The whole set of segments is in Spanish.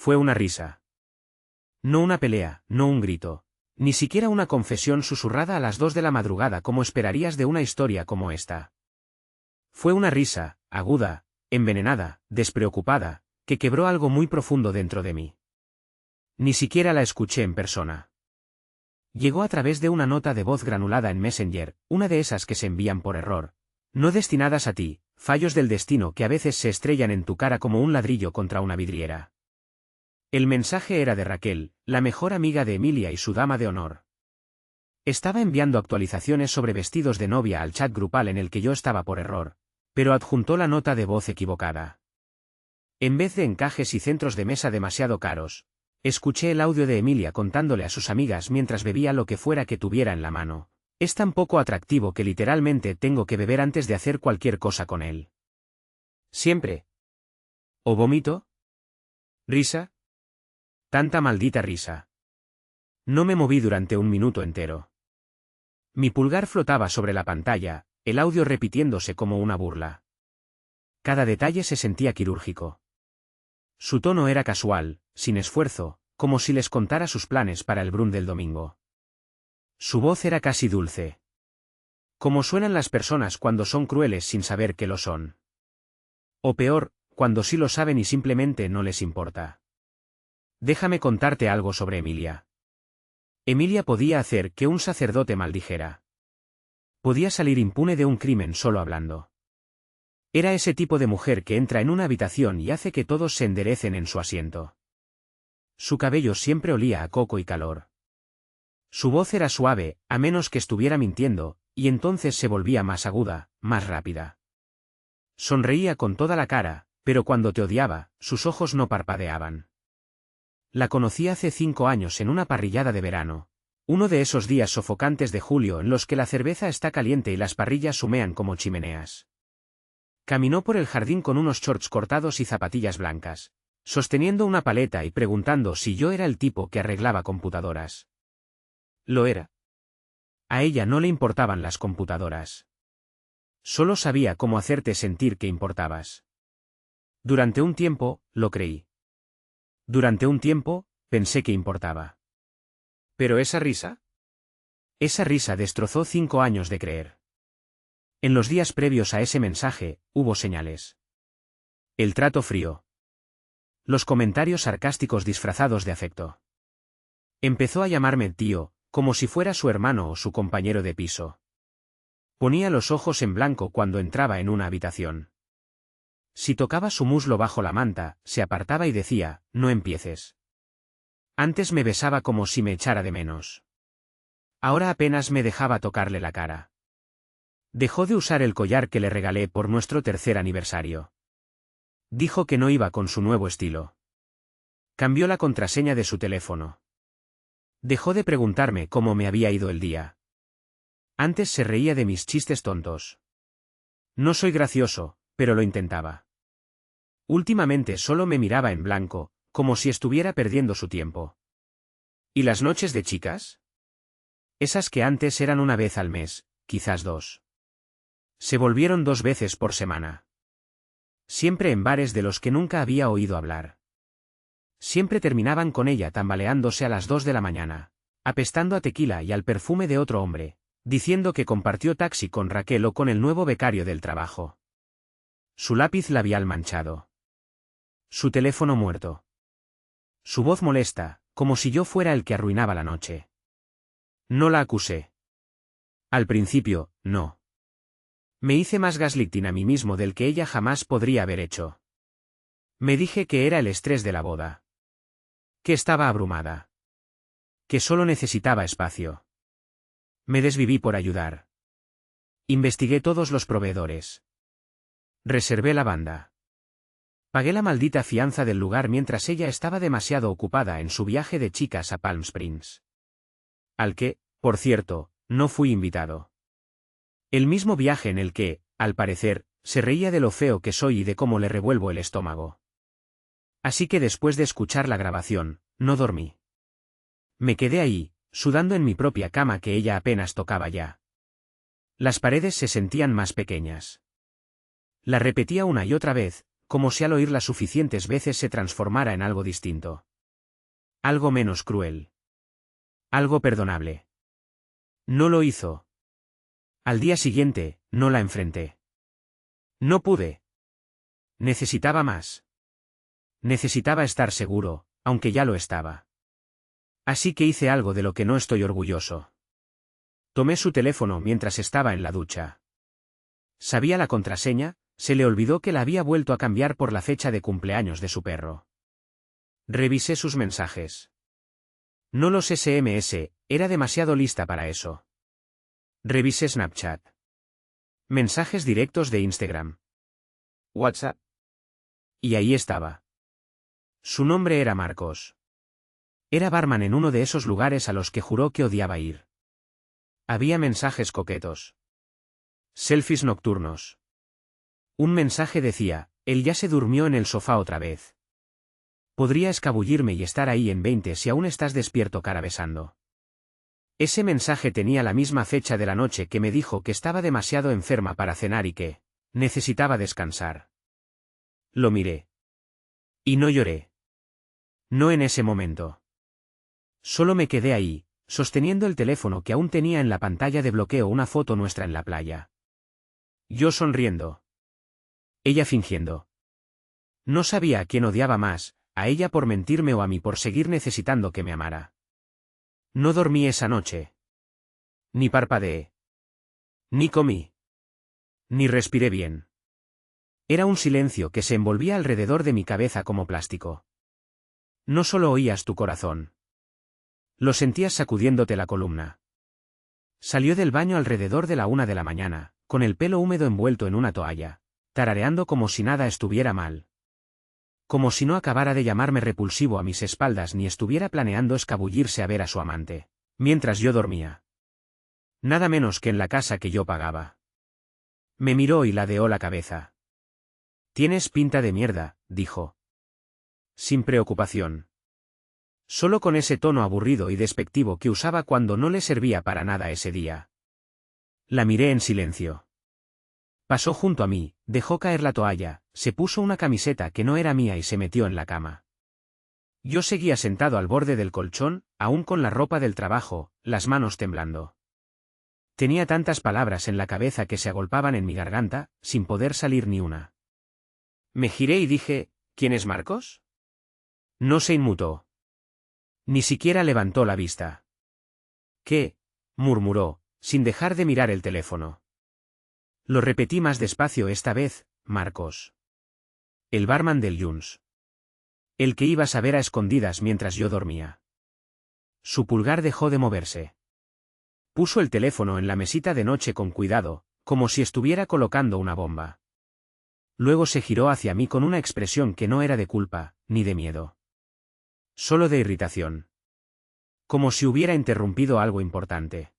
Fue una risa. No una pelea, no un grito. Ni siquiera una confesión susurrada a las 2 de la madrugada como esperarías de una historia como esta. Fue una risa, aguda, envenenada, despreocupada, que quebró algo muy profundo dentro de mí. Ni siquiera la escuché en persona. Llegó a través de una nota de voz granulada en Messenger, una de esas que se envían por error. No destinadas a ti, fallos del destino que a veces se estrellan en tu cara como un ladrillo contra una vidriera. El mensaje era de Raquel, la mejor amiga de Emilia y su dama de honor. Estaba enviando actualizaciones sobre vestidos de novia al chat grupal en el que yo estaba por error, pero adjuntó la nota de voz equivocada. En vez de encajes y centros de mesa demasiado caros, escuché el audio de Emilia contándole a sus amigas mientras bebía lo que fuera que tuviera en la mano. Es tan poco atractivo que literalmente tengo que beber antes de hacer cualquier cosa con él. Siempre. ¿O vómito? ¿Risa? Tanta maldita risa. No me moví durante un minuto entero. Mi pulgar flotaba sobre la pantalla, el audio repitiéndose como una burla. Cada detalle se sentía quirúrgico. Su tono era casual, sin esfuerzo, como si les contara sus planes para el brunch del domingo. Su voz era casi dulce. Como suenan las personas cuando son crueles sin saber que lo son. O peor, cuando sí lo saben y simplemente no les importa. Déjame contarte algo sobre Emilia. Emilia podía hacer que un sacerdote maldijera. Podía salir impune de un crimen solo hablando. Era ese tipo de mujer que entra en una habitación y hace que todos se enderecen en su asiento. Su cabello siempre olía a coco y calor. Su voz era suave, a menos que estuviera mintiendo, y entonces se volvía más aguda, más rápida. Sonreía con toda la cara, pero cuando te odiaba, sus ojos no parpadeaban. La conocí hace 5 años en una parrillada de verano, uno de esos días sofocantes de julio en los que la cerveza está caliente y las parrillas humean como chimeneas. Caminó por el jardín con unos shorts cortados y zapatillas blancas, sosteniendo una paleta y preguntando si yo era el tipo que arreglaba computadoras. Lo era. A ella no le importaban las computadoras. Solo sabía cómo hacerte sentir que importabas. Durante un tiempo, lo creí. Durante un tiempo, pensé que importaba. ¿Pero esa risa? Esa risa destrozó 5 años de creer. En los días previos a ese mensaje, hubo señales. El trato frío. Los comentarios sarcásticos disfrazados de afecto. Empezó a llamarme tío, como si fuera su hermano o su compañero de piso. Ponía los ojos en blanco cuando entraba en una habitación. Si tocaba su muslo bajo la manta, se apartaba y decía, no empieces. Antes me besaba como si me echara de menos. Ahora apenas me dejaba tocarle la cara. Dejó de usar el collar que le regalé por nuestro 3er aniversario. Dijo que no iba con su nuevo estilo. Cambió la contraseña de su teléfono. Dejó de preguntarme cómo me había ido el día. Antes se reía de mis chistes tontos. No soy gracioso, pero lo intentaba. Últimamente solo me miraba en blanco, como si estuviera perdiendo su tiempo. ¿Y las noches de chicas? Esas que antes eran una vez al mes, quizás 2. Se volvieron 2 veces por semana. Siempre en bares de los que nunca había oído hablar. Siempre terminaban con ella tambaleándose a las 2 de la mañana, apestando a tequila y al perfume de otro hombre, diciendo que compartió taxi con Raquel o con el nuevo becario del trabajo. Su lápiz labial manchado. Su teléfono muerto. Su voz molesta, como si yo fuera el que arruinaba la noche. No la acusé. Al principio, no. Me hice más gaslighting a mí mismo del que ella jamás podría haber hecho. Me dije que era el estrés de la boda. Que estaba abrumada. Que solo necesitaba espacio. Me desviví por ayudar. Investigué todos los proveedores. Reservé la banda. Pagué la maldita fianza del lugar mientras ella estaba demasiado ocupada en su viaje de chicas a Palm Springs. Al que, por cierto, no fui invitado. El mismo viaje en el que, al parecer, se reía de lo feo que soy y de cómo le revuelvo el estómago. Así que después de escuchar la grabación, no dormí. Me quedé ahí, sudando en mi propia cama que ella apenas tocaba ya. Las paredes se sentían más pequeñas. La repetía una y otra vez, como si al oírla suficientes veces se transformara en algo distinto. Algo menos cruel. Algo perdonable. No lo hizo. Al día siguiente, no la enfrenté. No pude. Necesitaba más. Necesitaba estar seguro, aunque ya lo estaba. Así que hice algo de lo que no estoy orgulloso. Tomé su teléfono mientras estaba en la ducha. Sabía la contraseña, se le olvidó que la había vuelto a cambiar por la fecha de cumpleaños de su perro. Revisé sus mensajes. No los SMS, era demasiado lista para eso. Revisé Snapchat. Mensajes directos de Instagram. WhatsApp. Y ahí estaba. Su nombre era Marcos. Era barman en uno de esos lugares a los que juró que odiaba ir. Había mensajes coquetos. Selfies nocturnos. Un mensaje decía, él ya se durmió en el sofá otra vez. Podría escabullirme y estar ahí en 20 si aún estás despierto cara besando. Ese mensaje tenía la misma fecha de la noche que me dijo que estaba demasiado enferma para cenar y que necesitaba descansar. Lo miré. Y no lloré. No en ese momento. Solo me quedé ahí, sosteniendo el teléfono que aún tenía en la pantalla de bloqueo una foto nuestra en la playa. Yo sonriendo. Ella fingiendo. No sabía a quién odiaba más, a ella por mentirme o a mí por seguir necesitando que me amara. No dormí esa noche. Ni parpadeé. Ni comí. Ni respiré bien. Era un silencio que se envolvía alrededor de mi cabeza como plástico. No solo oías tu corazón. Lo sentías sacudiéndote la columna. Salió del baño alrededor de la 1 de la mañana, con el pelo húmedo envuelto en una toalla, tarareando como si nada estuviera mal. Como si no acabara de llamarme repulsivo a mis espaldas ni estuviera planeando escabullirse a ver a su amante, mientras yo dormía. Nada menos que en la casa que yo pagaba. Me miró y ladeó la cabeza. Tienes pinta de mierda, dijo. Sin preocupación. Solo con ese tono aburrido y despectivo que usaba cuando no le servía para nada ese día. La miré en silencio. Pasó junto a mí, dejó caer la toalla, se puso una camiseta que no era mía y se metió en la cama. Yo seguía sentado al borde del colchón, aún con la ropa del trabajo, las manos temblando. Tenía tantas palabras en la cabeza que se agolpaban en mi garganta, sin poder salir ni una. Me giré y dije, ¿quién es Marcos? No se inmutó. Ni siquiera levantó la vista. ¿Qué? Murmuró, sin dejar de mirar el teléfono. Lo repetí más despacio esta vez, Marcos. El barman del Juns. El que ibas a ver a escondidas mientras yo dormía. Su pulgar dejó de moverse. Puso el teléfono en la mesita de noche con cuidado, como si estuviera colocando una bomba. Luego se giró hacia mí con una expresión que no era de culpa, ni de miedo. Solo de irritación. Como si hubiera interrumpido algo importante.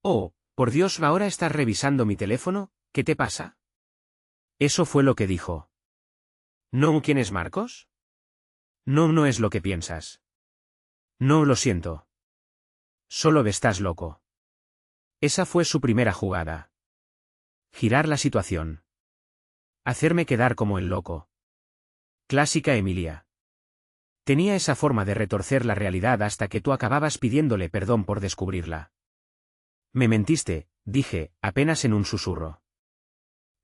Oh, por Dios, ¿ahora estás revisando mi teléfono? ¿Qué te pasa? Eso fue lo que dijo. ¿No quién es Marcos? No, no es lo que piensas. No, lo siento. Solo estás loco. Esa fue su primera jugada. Girar la situación. Hacerme quedar como el loco. Clásica Emilia. Tenía esa forma de retorcer la realidad hasta que tú acababas pidiéndole perdón por descubrirla. Me mentiste, dije, apenas en un susurro.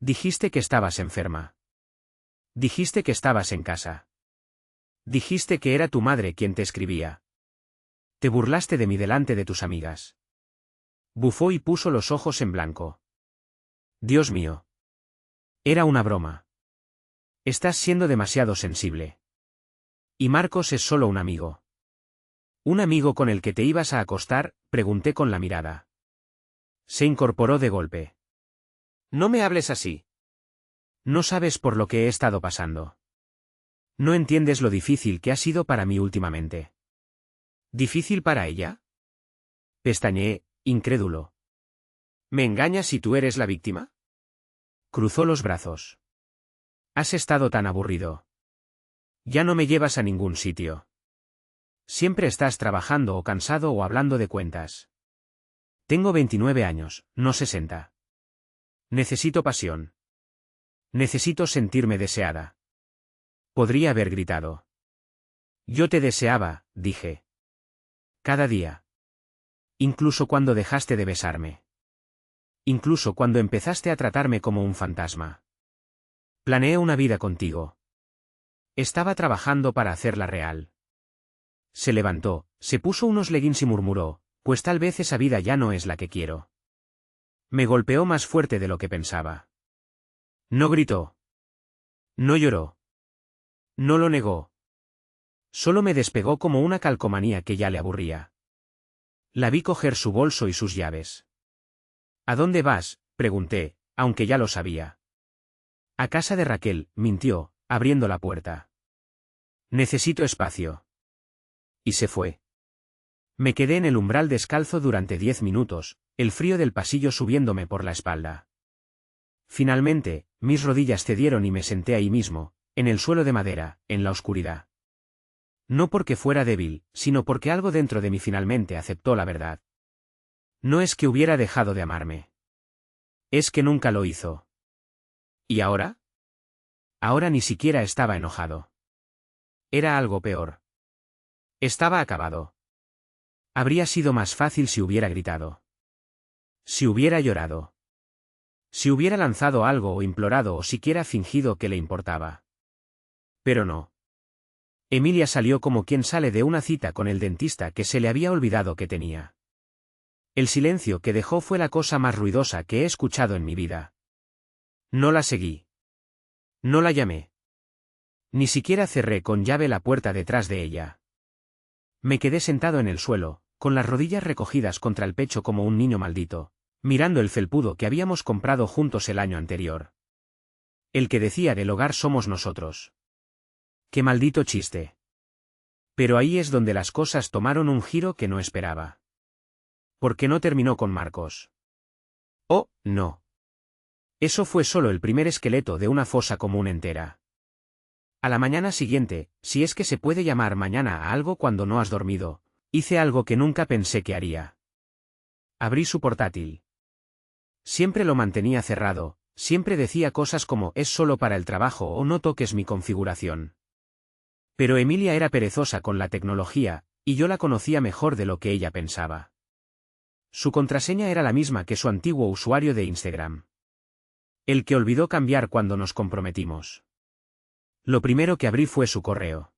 Dijiste que estabas enferma. Dijiste que estabas en casa. Dijiste que era tu madre quien te escribía. Te burlaste de mí delante de tus amigas. Bufó y puso los ojos en blanco. Dios mío. Era una broma. Estás siendo demasiado sensible. Y Marcos es solo un amigo. ¿Un amigo con el que te ibas a acostar?, pregunté con la mirada. Se incorporó de golpe. No me hables así. No sabes por lo que he estado pasando. No entiendes lo difícil que ha sido para mí últimamente. ¿Difícil para ella? Pestañeé, incrédulo. ¿Me engañas si tú eres la víctima? Cruzó los brazos. Has estado tan aburrido. Ya no me llevas a ningún sitio. Siempre estás trabajando o cansado o hablando de cuentas. Tengo 29 años, no 60. Necesito pasión. Necesito sentirme deseada. Podría haber gritado. Yo te deseaba, dije. Cada día. Incluso cuando dejaste de besarme. Incluso cuando empezaste a tratarme como un fantasma. Planeé una vida contigo. Estaba trabajando para hacerla real. Se levantó, se puso unos leggings y murmuró, pues tal vez esa vida ya no es la que quiero. Me golpeó más fuerte de lo que pensaba. No gritó. No lloró. No lo negó. Solo me despegó como una calcomanía que ya le aburría. La vi coger su bolso y sus llaves. ¿A dónde vas?, pregunté, aunque ya lo sabía. A casa de Raquel, mintió, abriendo la puerta. Necesito espacio. Y se fue. Me quedé en el umbral descalzo durante 10 minutos, el frío del pasillo subiéndome por la espalda. Finalmente, mis rodillas cedieron y me senté ahí mismo, en el suelo de madera, en la oscuridad. No porque fuera débil, sino porque algo dentro de mí finalmente aceptó la verdad. No es que hubiera dejado de amarme. Es que nunca lo hizo. ¿Y ahora? Ahora ni siquiera estaba enojado. Era algo peor. Estaba acabado. Habría sido más fácil si hubiera gritado. Si hubiera llorado. Si hubiera lanzado algo o implorado o siquiera fingido que le importaba. Pero no. Emilia salió como quien sale de una cita con el dentista que se le había olvidado que tenía. El silencio que dejó fue la cosa más ruidosa que he escuchado en mi vida. No la seguí. No la llamé. Ni siquiera cerré con llave la puerta detrás de ella. Me quedé sentado en el suelo, con las rodillas recogidas contra el pecho como un niño maldito, mirando el felpudo que habíamos comprado juntos el año anterior. El que decía del hogar somos nosotros. ¡Qué maldito chiste! Pero ahí es donde las cosas tomaron un giro que no esperaba. ¿Por qué no terminó con Marcos? Oh, no. Eso fue solo el primer esqueleto de una fosa común entera. A la mañana siguiente, si es que se puede llamar mañana a algo cuando no has dormido, hice algo que nunca pensé que haría. Abrí su portátil. Siempre lo mantenía cerrado, siempre decía cosas como es solo para el trabajo o no toques mi configuración. Pero Emilia era perezosa con la tecnología, y yo la conocía mejor de lo que ella pensaba. Su contraseña era la misma que su antiguo usuario de Instagram. El que olvidó cambiar cuando nos comprometimos. Lo primero que abrí fue su correo.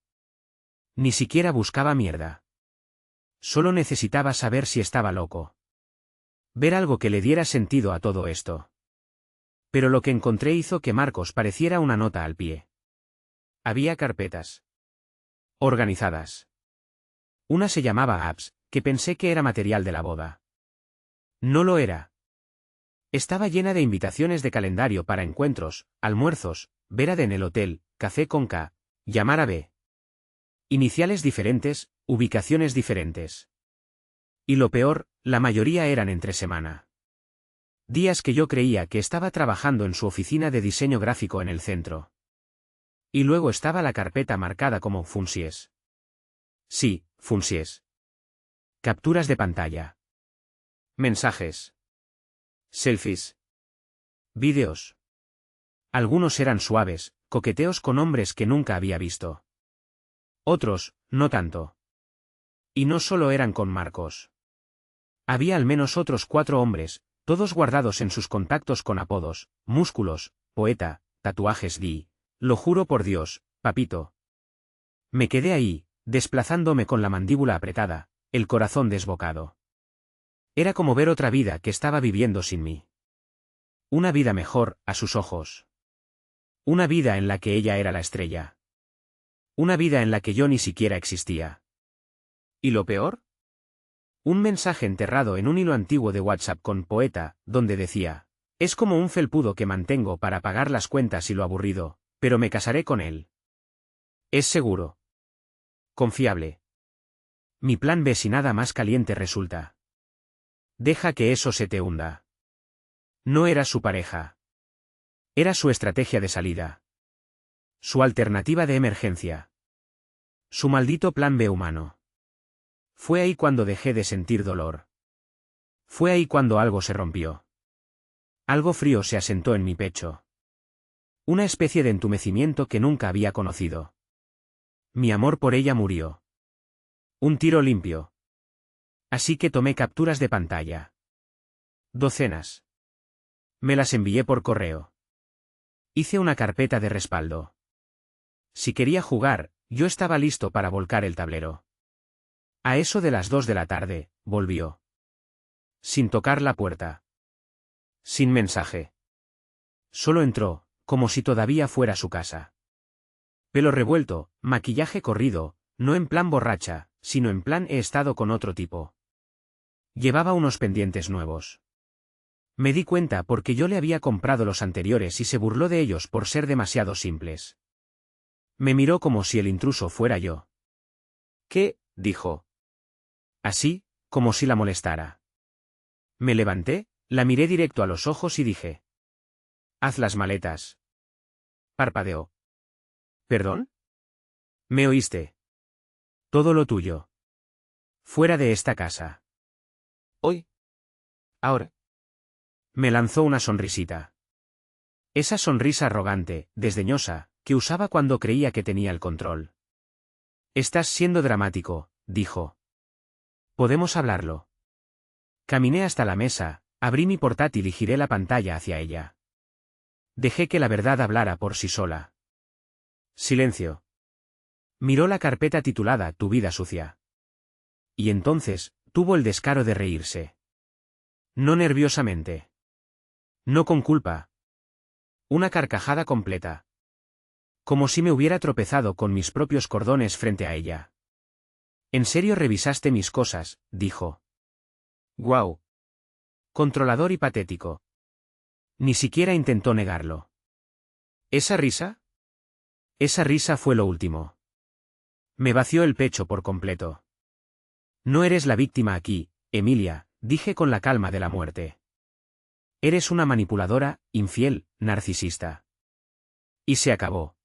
Ni siquiera buscaba mierda. Solo necesitaba saber si estaba loco. Ver algo que le diera sentido a todo esto. Pero lo que encontré hizo que Marcos pareciera una nota al pie. Había carpetas. Organizadas. Una se llamaba Apps, que pensé que era material de la boda. No lo era. Estaba llena de invitaciones de calendario para encuentros, almuerzos, ver a D en el hotel, café con K, llamar a B. Iniciales diferentes, ubicaciones diferentes. Y lo peor, la mayoría eran entre semana. Días que yo creía que estaba trabajando en su oficina de diseño gráfico en el centro. Y luego estaba la carpeta marcada como Funsies. Sí, Funsies. Capturas de pantalla. Mensajes. Selfies. Vídeos. Algunos eran suaves, coqueteos con hombres que nunca había visto. Otros, no tanto. Y no solo eran con Marcos. Había al menos otros 4 hombres, todos guardados en sus contactos con apodos, músculos, poeta, tatuajes lo juro por Dios, papito. Me quedé ahí, desplazándome con la mandíbula apretada, el corazón desbocado. Era como ver otra vida que estaba viviendo sin mí. Una vida mejor, a sus ojos. Una vida en la que ella era la estrella. Una vida en la que yo ni siquiera existía. ¿Y lo peor? Un mensaje enterrado en un hilo antiguo de WhatsApp con poeta, donde decía, es como un felpudo que mantengo para pagar las cuentas y lo aburrido, pero me casaré con él. Es seguro. Confiable. Mi plan B si nada más caliente resulta. Deja que eso se te hunda. No era su pareja. Era su estrategia de salida. Su alternativa de emergencia. Su maldito plan B humano. Fue ahí cuando dejé de sentir dolor. Fue ahí cuando algo se rompió. Algo frío se asentó en mi pecho. Una especie de entumecimiento que nunca había conocido. Mi amor por ella murió. Un tiro limpio. Así que tomé capturas de pantalla. Docenas. Me las envié por correo. Hice una carpeta de respaldo. Si quería jugar, yo estaba listo para volcar el tablero. A eso de las 2 de la tarde, volvió. Sin tocar la puerta. Sin mensaje. Solo entró, como si todavía fuera su casa. Pelo revuelto, maquillaje corrido, no en plan borracha, sino en plan he estado con otro tipo. Llevaba unos pendientes nuevos. Me di cuenta porque yo le había comprado los anteriores y se burló de ellos por ser demasiado simples. Me miró como si el intruso fuera yo. ¿Qué? Dijo. Así, como si la molestara. Me levanté, la miré directo a los ojos y dije. Haz las maletas. Parpadeó. ¿Perdón? ¿Me oíste? Todo lo tuyo. Fuera de esta casa. ¿Hoy? Ahora. Me lanzó una sonrisita. Esa sonrisa arrogante, desdeñosa, que usaba cuando creía que tenía el control. Estás siendo dramático, dijo. ¿Podemos hablarlo? Caminé hasta la mesa, abrí mi portátil y giré la pantalla hacia ella. Dejé que la verdad hablara por sí sola. Silencio. Miró la carpeta titulada Tu vida sucia. Y entonces, tuvo el descaro de reírse. No nerviosamente. No con culpa. Una carcajada completa. Como si me hubiera tropezado con mis propios cordones frente a ella. ¿En serio revisaste mis cosas? Dijo. Guau. Controlador y patético. Ni siquiera intentó negarlo. ¿Esa risa? Esa risa fue lo último. Me vació el pecho por completo. No eres la víctima aquí, Emilia, dije con la calma de la muerte. Eres una manipuladora, infiel, narcisista. Y se acabó.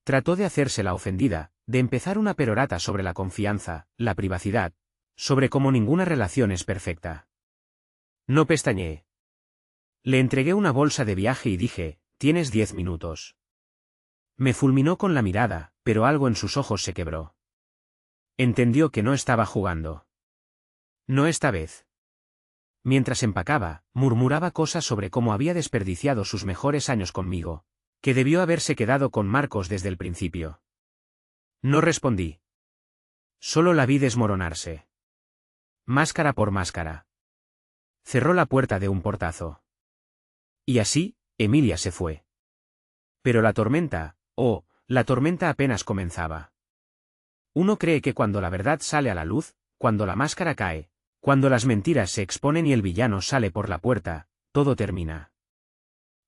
Trató de hacerse la ofendida, de empezar una perorata sobre la confianza, la privacidad, sobre cómo ninguna relación es perfecta. No pestañeé. Le entregué una bolsa de viaje y dije, tienes 10 minutos. Me fulminó con la mirada, pero algo en sus ojos se quebró. Entendió que no estaba jugando. No esta vez. Mientras empacaba, murmuraba cosas sobre cómo había desperdiciado sus mejores años conmigo, que debió haberse quedado con Marcos desde el principio. No respondí. Solo la vi desmoronarse. Máscara por máscara. Cerró la puerta de un portazo. Y así, Emilia se fue. Pero la tormenta, la tormenta apenas comenzaba. Uno cree que cuando la verdad sale a la luz, cuando la máscara cae, cuando las mentiras se exponen y el villano sale por la puerta, todo termina.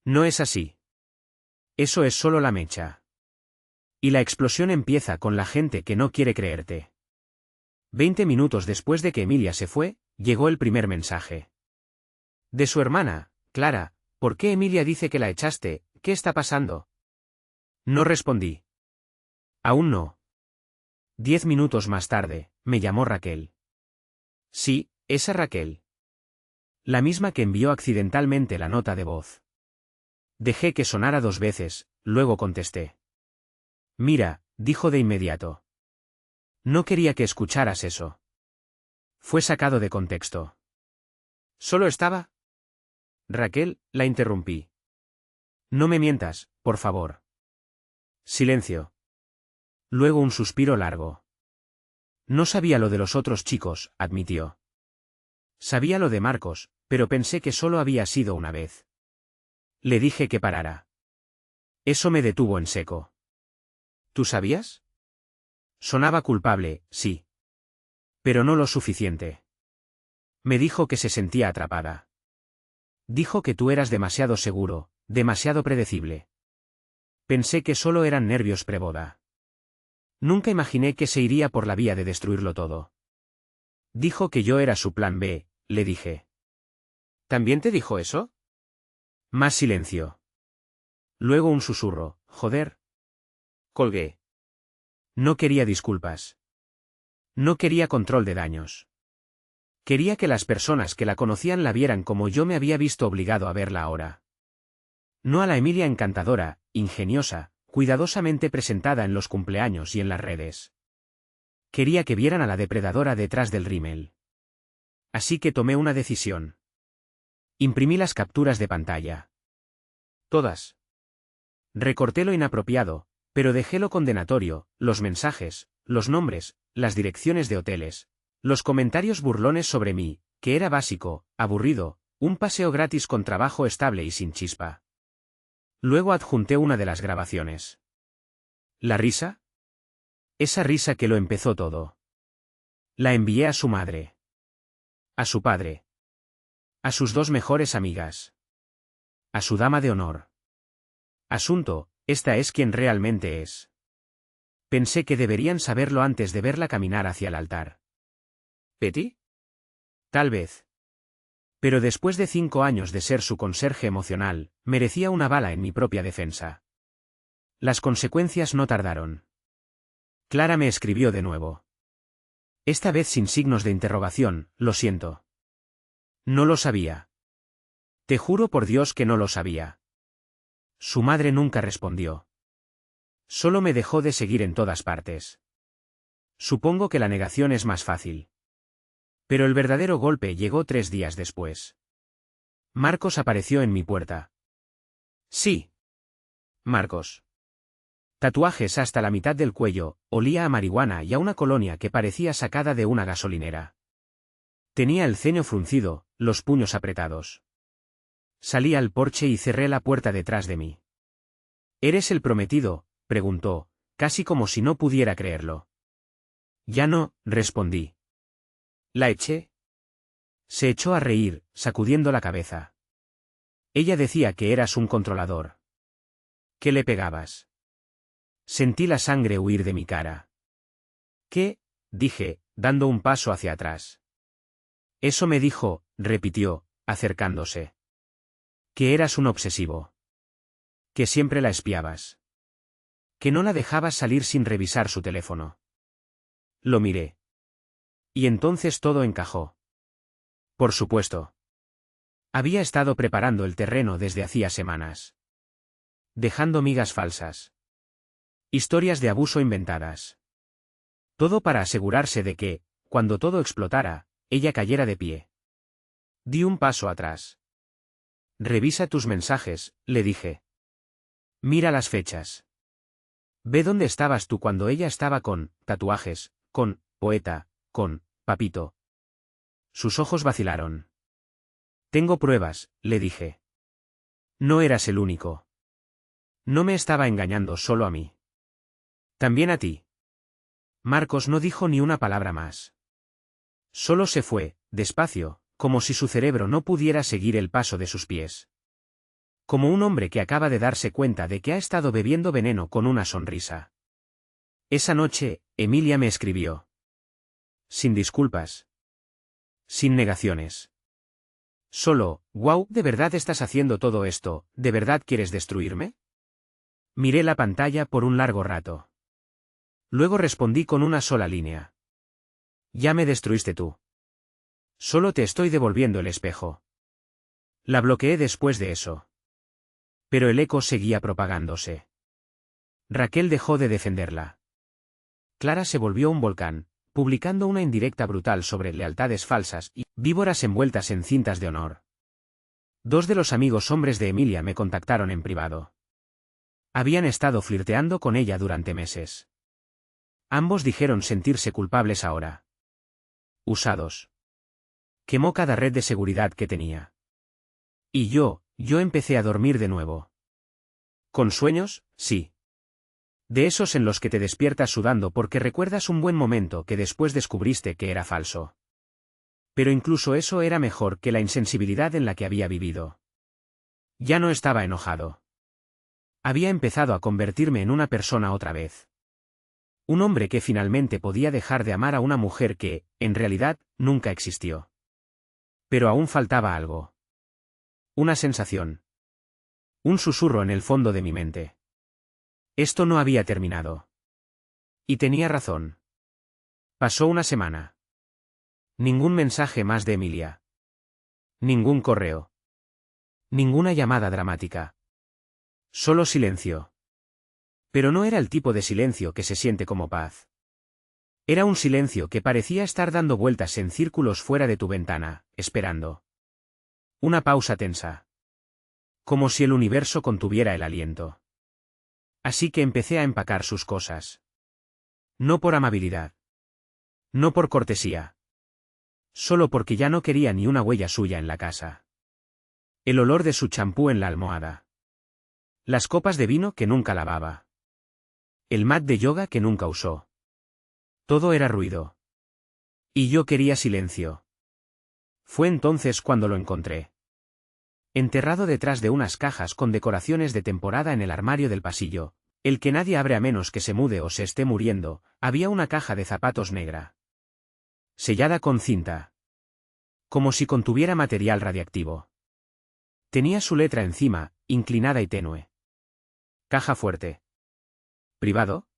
No es así. Eso es solo la mecha. Y la explosión empieza con la gente que no quiere creerte. 20 minutos después de que Emilia se fue, llegó el primer mensaje. De su hermana, Clara. ¿Por qué Emilia dice que la echaste? ¿Qué está pasando? No respondí. Aún no. 10 minutos más tarde, me llamó Raquel. Sí, esa Raquel. La misma que envió accidentalmente la nota de voz. Dejé que sonara 2 veces, luego contesté. Mira, dijo de inmediato. No quería que escucharas eso. Fue sacado de contexto. ¿Solo estaba? Raquel, la interrumpí. No me mientas, por favor. Silencio. Luego un suspiro largo. No sabía lo de los otros chicos, admitió. Sabía lo de Marcos, pero pensé que solo había sido una vez. Le dije que parara. Eso me detuvo en seco. ¿Tú sabías? Sonaba culpable, sí. Pero no lo suficiente. Me dijo que se sentía atrapada. Dijo que tú eras demasiado seguro, demasiado predecible. Pensé que solo eran nervios preboda. Nunca imaginé que se iría por la vía de destruirlo todo. Dijo que yo era su plan B, le dije. ¿También te dijo eso? Más silencio. Luego un susurro, joder. Colgué. No quería disculpas. No quería control de daños. Quería que las personas que la conocían la vieran como yo me había visto obligado a verla ahora. No a la Emilia encantadora, ingeniosa, cuidadosamente presentada en los cumpleaños y en las redes. Quería que vieran a la depredadora detrás del rímel. Así que tomé una decisión. Imprimí las capturas de pantalla. Todas. Recorté lo inapropiado, pero dejé lo condenatorio, los mensajes, los nombres, las direcciones de hoteles, los comentarios burlones sobre mí, que era básico, aburrido, un paseo gratis con trabajo estable y sin chispa. Luego adjunté una de las grabaciones. ¿La risa? Esa risa que lo empezó todo. La envié a su madre. A su padre. A sus dos mejores amigas. A su dama de honor. Asunto, esta es quien realmente es. Pensé que deberían saberlo antes de verla caminar hacia el altar. ¿Betty? Tal vez. Pero después de 5 años de ser su conserje emocional, merecía una bala en mi propia defensa. Las consecuencias no tardaron. Clara me escribió de nuevo. Esta vez sin signos de interrogación, lo siento. No lo sabía. Te juro por Dios que no lo sabía. Su madre nunca respondió. Solo me dejó de seguir en todas partes. Supongo que la negación es más fácil. Pero el verdadero golpe llegó 3 días después. Marcos apareció en mi puerta. Sí. Marcos. Tatuajes hasta la mitad del cuello, olía a marihuana y a una colonia que parecía sacada de una gasolinera. Tenía el ceño fruncido, los puños apretados. Salí al porche y cerré la puerta detrás de mí. ¿Eres el prometido?, preguntó, casi como si no pudiera creerlo. Ya no, respondí. ¿La eché? Se echó a reír, sacudiendo la cabeza. Ella decía que eras un controlador. ¿Qué le pegabas? Sentí la sangre huir de mi cara. ¿Qué? Dije, dando un paso hacia atrás. Eso me dijo, repitió, acercándose. Que eras un obsesivo. Que siempre la espiabas. Que no la dejabas salir sin revisar su teléfono. Lo miré. Y entonces todo encajó. Por supuesto. Había estado preparando el terreno desde hacía semanas. Dejando migas falsas. Historias de abuso inventadas. Todo para asegurarse de que, cuando todo explotara, ella cayera de pie. Di un paso atrás. Revisa tus mensajes, le dije. Mira las fechas. Ve dónde estabas tú cuando ella estaba con tatuajes, con poeta, con papito. Sus ojos vacilaron. Tengo pruebas, le dije. No eras el único. No me estaba engañando solo a mí. También a ti. Marcos no dijo ni una palabra más. Solo se fue, despacio, como si su cerebro no pudiera seguir el paso de sus pies. Como un hombre que acaba de darse cuenta de que ha estado bebiendo veneno con una sonrisa. Esa noche, Emilia me escribió. Sin disculpas. Sin negaciones. Solo, wow, ¿de verdad estás haciendo todo esto? ¿De verdad quieres destruirme? Miré la pantalla por un largo rato. Luego respondí con una sola línea. Ya me destruiste tú. Solo te estoy devolviendo el espejo. La bloqueé después de eso. Pero el eco seguía propagándose. Raquel dejó de defenderla. Clara se volvió un volcán, publicando una indirecta brutal sobre lealtades falsas y víboras envueltas en cintas de honor. 2 de los amigos hombres de Emilia me contactaron en privado. Habían estado flirteando con ella durante meses. Ambos dijeron sentirse culpables ahora. Usados. Quemó cada red de seguridad que tenía. Y yo empecé a dormir de nuevo. ¿Con sueños? Sí. De esos en los que te despiertas sudando porque recuerdas un buen momento que después descubriste que era falso. Pero incluso eso era mejor que la insensibilidad en la que había vivido. Ya no estaba enojado. Había empezado a convertirme en una persona otra vez. Un hombre que finalmente podía dejar de amar a una mujer que, en realidad, nunca existió. Pero aún faltaba algo. Una sensación. Un susurro en el fondo de mi mente. Esto no había terminado. Y tenía razón. Pasó una semana. Ningún mensaje más de Emilia. Ningún correo. Ninguna llamada dramática. Solo silencio. Pero no era el tipo de silencio que se siente como paz. Era un silencio que parecía estar dando vueltas en círculos fuera de tu ventana, esperando. Una pausa tensa. Como si el universo contuviera el aliento. Así que empecé a empacar sus cosas. No por amabilidad. No por cortesía. Solo porque ya no quería ni una huella suya en la casa. El olor de su champú en la almohada. Las copas de vino que nunca lavaba. El mat de yoga que nunca usó. Todo era ruido. Y yo quería silencio. Fue entonces cuando lo encontré. Enterrado detrás de unas cajas con decoraciones de temporada en el armario del pasillo, el que nadie abre a menos que se mude o se esté muriendo, había una caja de zapatos negra. Sellada con cinta. Como si contuviera material radiactivo. Tenía su letra encima, inclinada y tenue. Caja fuerte. ¿Privado?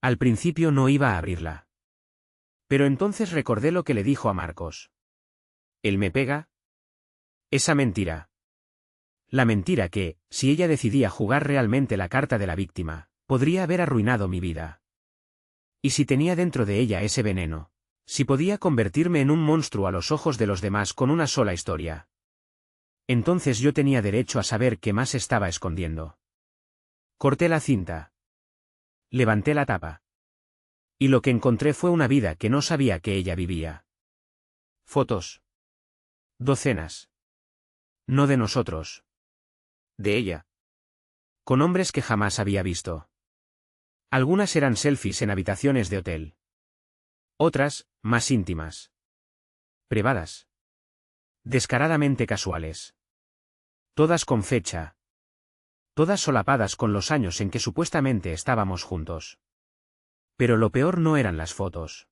Al principio no iba a abrirla. Pero entonces recordé lo que le dijo a Marcos. ¿Él me pega? Esa mentira. La mentira que, si ella decidía jugar realmente la carta de la víctima, podría haber arruinado mi vida. Y si tenía dentro de ella ese veneno, si podía convertirme en un monstruo a los ojos de los demás con una sola historia. Entonces yo tenía derecho a saber qué más estaba escondiendo. Corté la cinta. Levanté la tapa. Y lo que encontré fue una vida que no sabía que ella vivía. Fotos. Docenas. No de nosotros. De ella. Con hombres que jamás había visto. Algunas eran selfies en habitaciones de hotel. Otras, más íntimas. Privadas. Descaradamente casuales. Todas con fecha. Todas solapadas con los años en que supuestamente estábamos juntos. Pero lo peor no eran las fotos.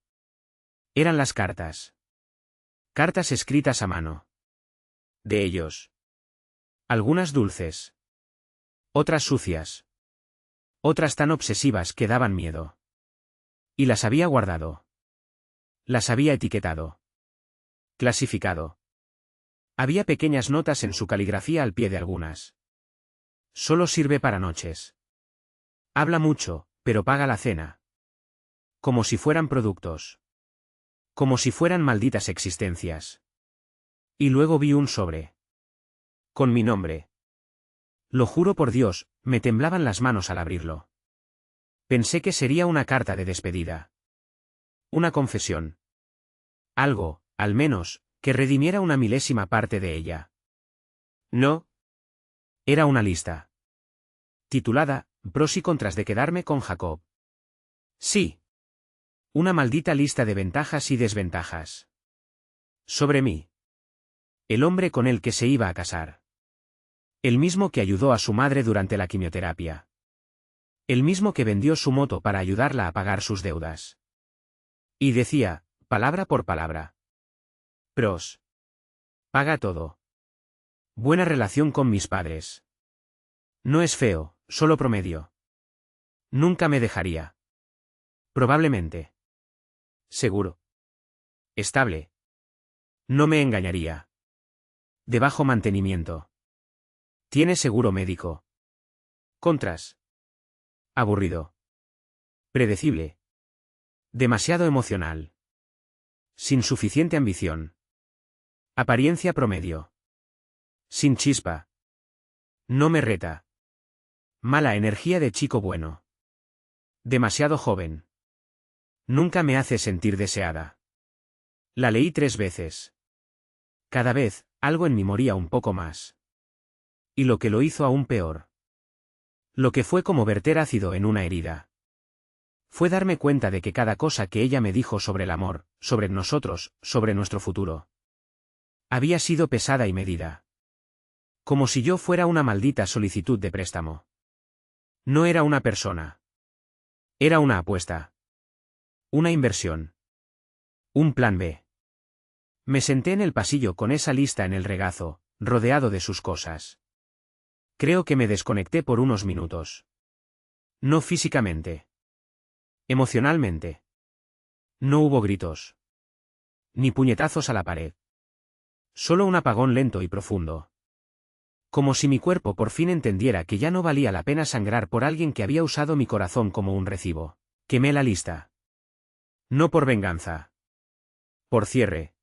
Eran las cartas. Cartas escritas a mano. De ellos. Algunas dulces. Otras sucias. Otras tan obsesivas que daban miedo. Y las había guardado. Las había etiquetado. Clasificado. Había pequeñas notas en su caligrafía al pie de algunas. Solo sirve para noches. Habla mucho, pero paga la cena. Como si fueran productos. Como si fueran malditas existencias. Y luego vi un sobre. Con mi nombre. Lo juro por Dios, me temblaban las manos al abrirlo. Pensé que sería una carta de despedida. Una confesión. Algo, al menos, que redimiera una milésima parte de ella. No. Era una lista. Titulada, Pros y contras de quedarme con Jacob. Sí. Una maldita lista de ventajas y desventajas. Sobre mí. El hombre con el que se iba a casar. El mismo que ayudó a su madre durante la quimioterapia. El mismo que vendió su moto para ayudarla a pagar sus deudas. Y decía, palabra por palabra. Pros. Paga todo. Buena relación con mis padres. No es feo, solo promedio. Nunca me dejaría. Probablemente. Seguro. Estable. No me engañaría. De bajo mantenimiento. Tiene seguro médico. Contras. Aburrido. Predecible. Demasiado emocional. Sin suficiente ambición. Apariencia promedio. Sin chispa. No me reta. Mala energía de chico bueno. Demasiado joven. Nunca me hace sentir deseada. La leí 3 veces. Cada vez, algo en mí moría un poco más. Y lo que lo hizo aún peor. Lo que fue como verter ácido en una herida. Fue darme cuenta de que cada cosa que ella me dijo sobre el amor, sobre nosotros, sobre nuestro futuro, había sido pesada y medida. Como si yo fuera una maldita solicitud de préstamo. No era una persona. Era una apuesta. Una inversión. Un plan B. Me senté en el pasillo con esa lista en el regazo, rodeado de sus cosas. Creo que me desconecté por unos minutos. No físicamente. Emocionalmente. No hubo gritos. Ni puñetazos a la pared. Solo un apagón lento y profundo. Como si mi cuerpo por fin entendiera que ya no valía la pena sangrar por alguien que había usado mi corazón como un recibo. Quemé la lista. No por venganza. Por cierre.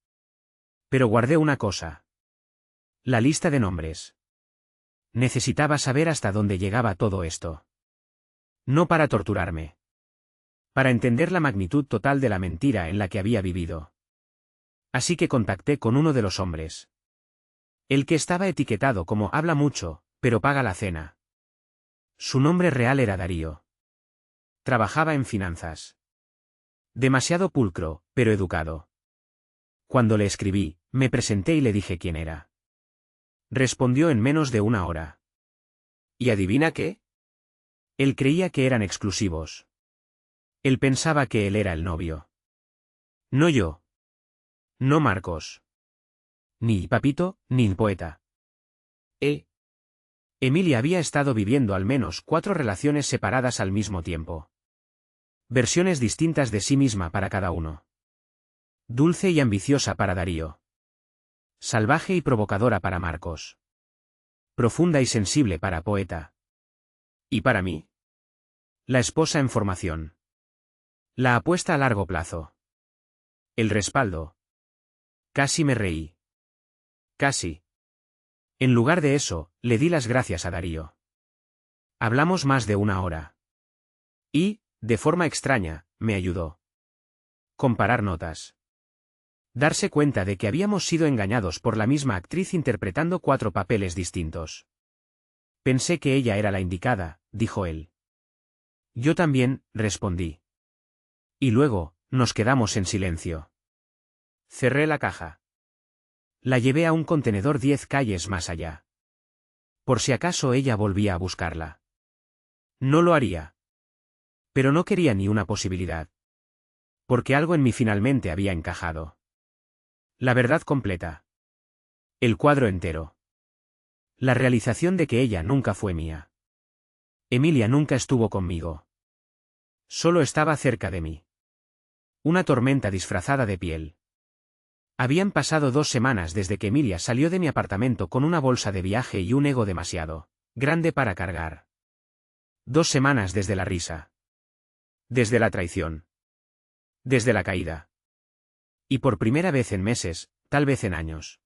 Pero guardé una cosa. La lista de nombres. Necesitaba saber hasta dónde llegaba todo esto. No para torturarme. Para entender la magnitud total de la mentira en la que había vivido. Así que contacté con uno de los hombres. El que estaba etiquetado como habla mucho, pero paga la cena. Su nombre real era Darío. Trabajaba en finanzas. Demasiado pulcro, pero educado. Cuando le escribí, me presenté y le dije quién era. Respondió en menos de una hora. ¿Y adivina qué? Él creía que eran exclusivos. Él pensaba que él era el novio. No yo. No Marcos. Ni Papito, ni el poeta. Emilia había estado viviendo al menos 4 relaciones separadas al mismo tiempo. Versiones distintas de sí misma para cada uno. Dulce y ambiciosa para Darío. Salvaje y provocadora para Marcos. Profunda y sensible para Poeta. ¿Y para mí? La esposa en formación. La apuesta a largo plazo. El respaldo. Casi me reí. Casi. En lugar de eso, le di las gracias a Darío. Hablamos más de una hora. Y, de forma extraña, me ayudó. Comparar notas. Darse cuenta de que habíamos sido engañados por la misma actriz interpretando 4 papeles distintos. Pensé que ella era la indicada, dijo él. Yo también, respondí. Y luego, nos quedamos en silencio. Cerré la caja. La llevé a un contenedor 10 calles más allá. Por si acaso ella volvía a buscarla. No lo haría. Pero no quería ni una posibilidad. Porque algo en mí finalmente había encajado. La verdad completa. El cuadro entero. La realización de que ella nunca fue mía. Emilia nunca estuvo conmigo. Solo estaba cerca de mí. Una tormenta disfrazada de piel. Habían pasado 2 semanas desde que Emilia salió de mi apartamento con una bolsa de viaje y un ego demasiado grande para cargar. 2 semanas desde la risa. Desde la traición. Desde la caída. Y por primera vez en meses, tal vez en años.